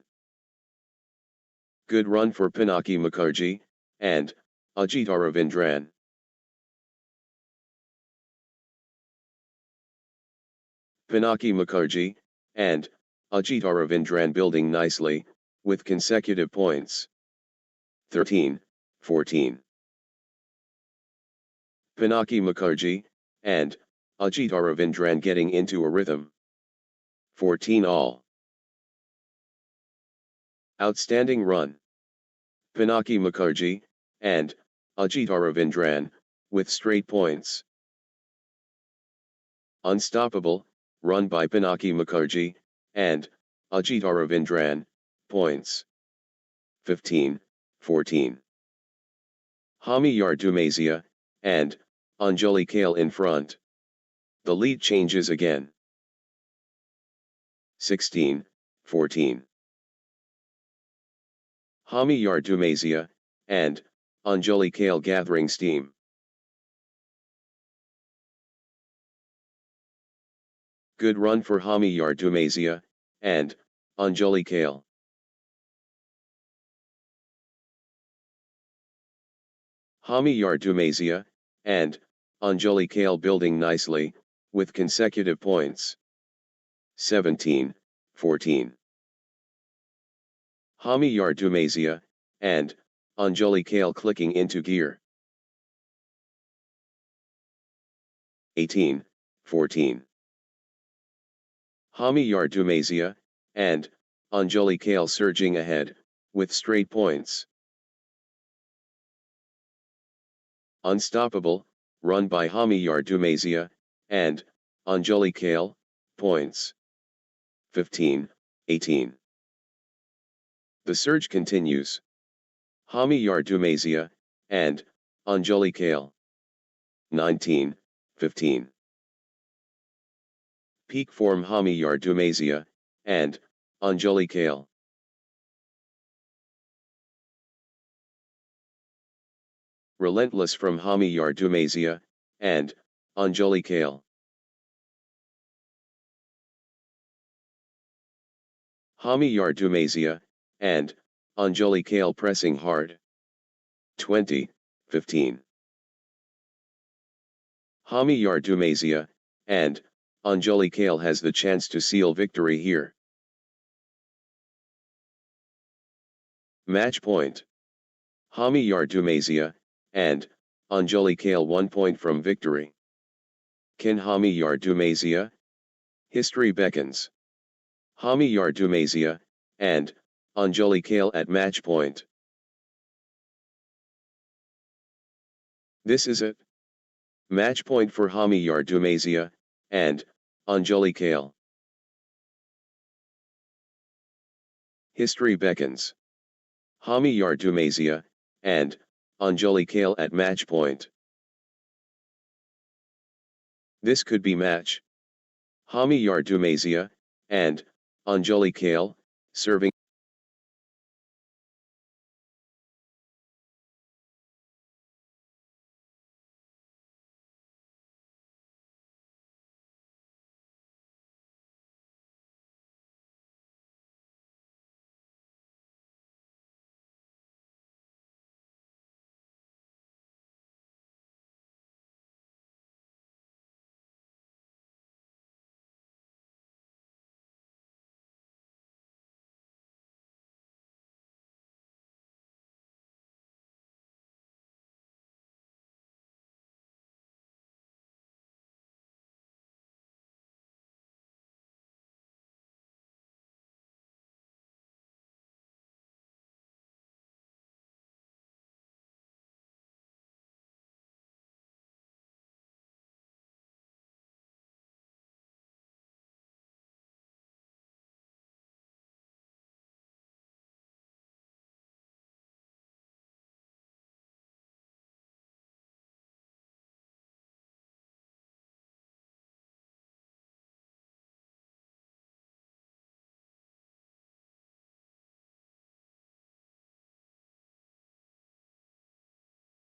Good run for Pinaki Mukherjee, and Ajit Aravindran. Pinaki Mukherjee, and Ajit Aravindran building nicely, with consecutive points. 13, 14. Pinaki Mukherjee, and Ajit Aravindran getting into a rhythm. 14 all. Outstanding run. Pinaki Mukherjee, and Ajit Aravindran, with straight points. Unstoppable, run by Pinaki Mukherjee, and Ajit Aravindran, points. 15, 14. Hami Yardumazia, and Anjali Kale in front. The lead changes again. 16-14. Hami Yardumazia, and Anjali Kale gathering steam. Good run for Hami Yardumazia, and Anjali Kale. Hami Yardumazia, and Anjali Kale building nicely, with consecutive points. 17-14. Hami Yardumazia, and Anjali Kale clicking into gear. 18-14. Hami Yardumazia, and Anjali Kale surging ahead, with straight points. Unstoppable, run by Hami Yardumazia, and Anjali Kale, points. 15-18. The surge continues. Hami Yardumazia, and Anjali Kale. 19-15. Peak form Hami Yardumazia, and Anjali Kale. Relentless from Hami Yardumazia, and Anjali Kale. Hami Yardumazia, and Anjali Kale pressing hard. 20-15. Hami Yardumazia, and Anjali Kale has the chance to seal victory here. Match point. Hami Yardumazia, and Anjali Kale 1 point from victory. Can Hami Yardumazia? History beckons. Hami Yardumazia, and Anjali Kale at match point. This is it. Match point for Hami Yardumazia, and Anjali Kale. History beckons. Hami Yardumazia, and Anjali Kale at match point. This could be match. Hami Yardumazia, and Anjali Kale, serving.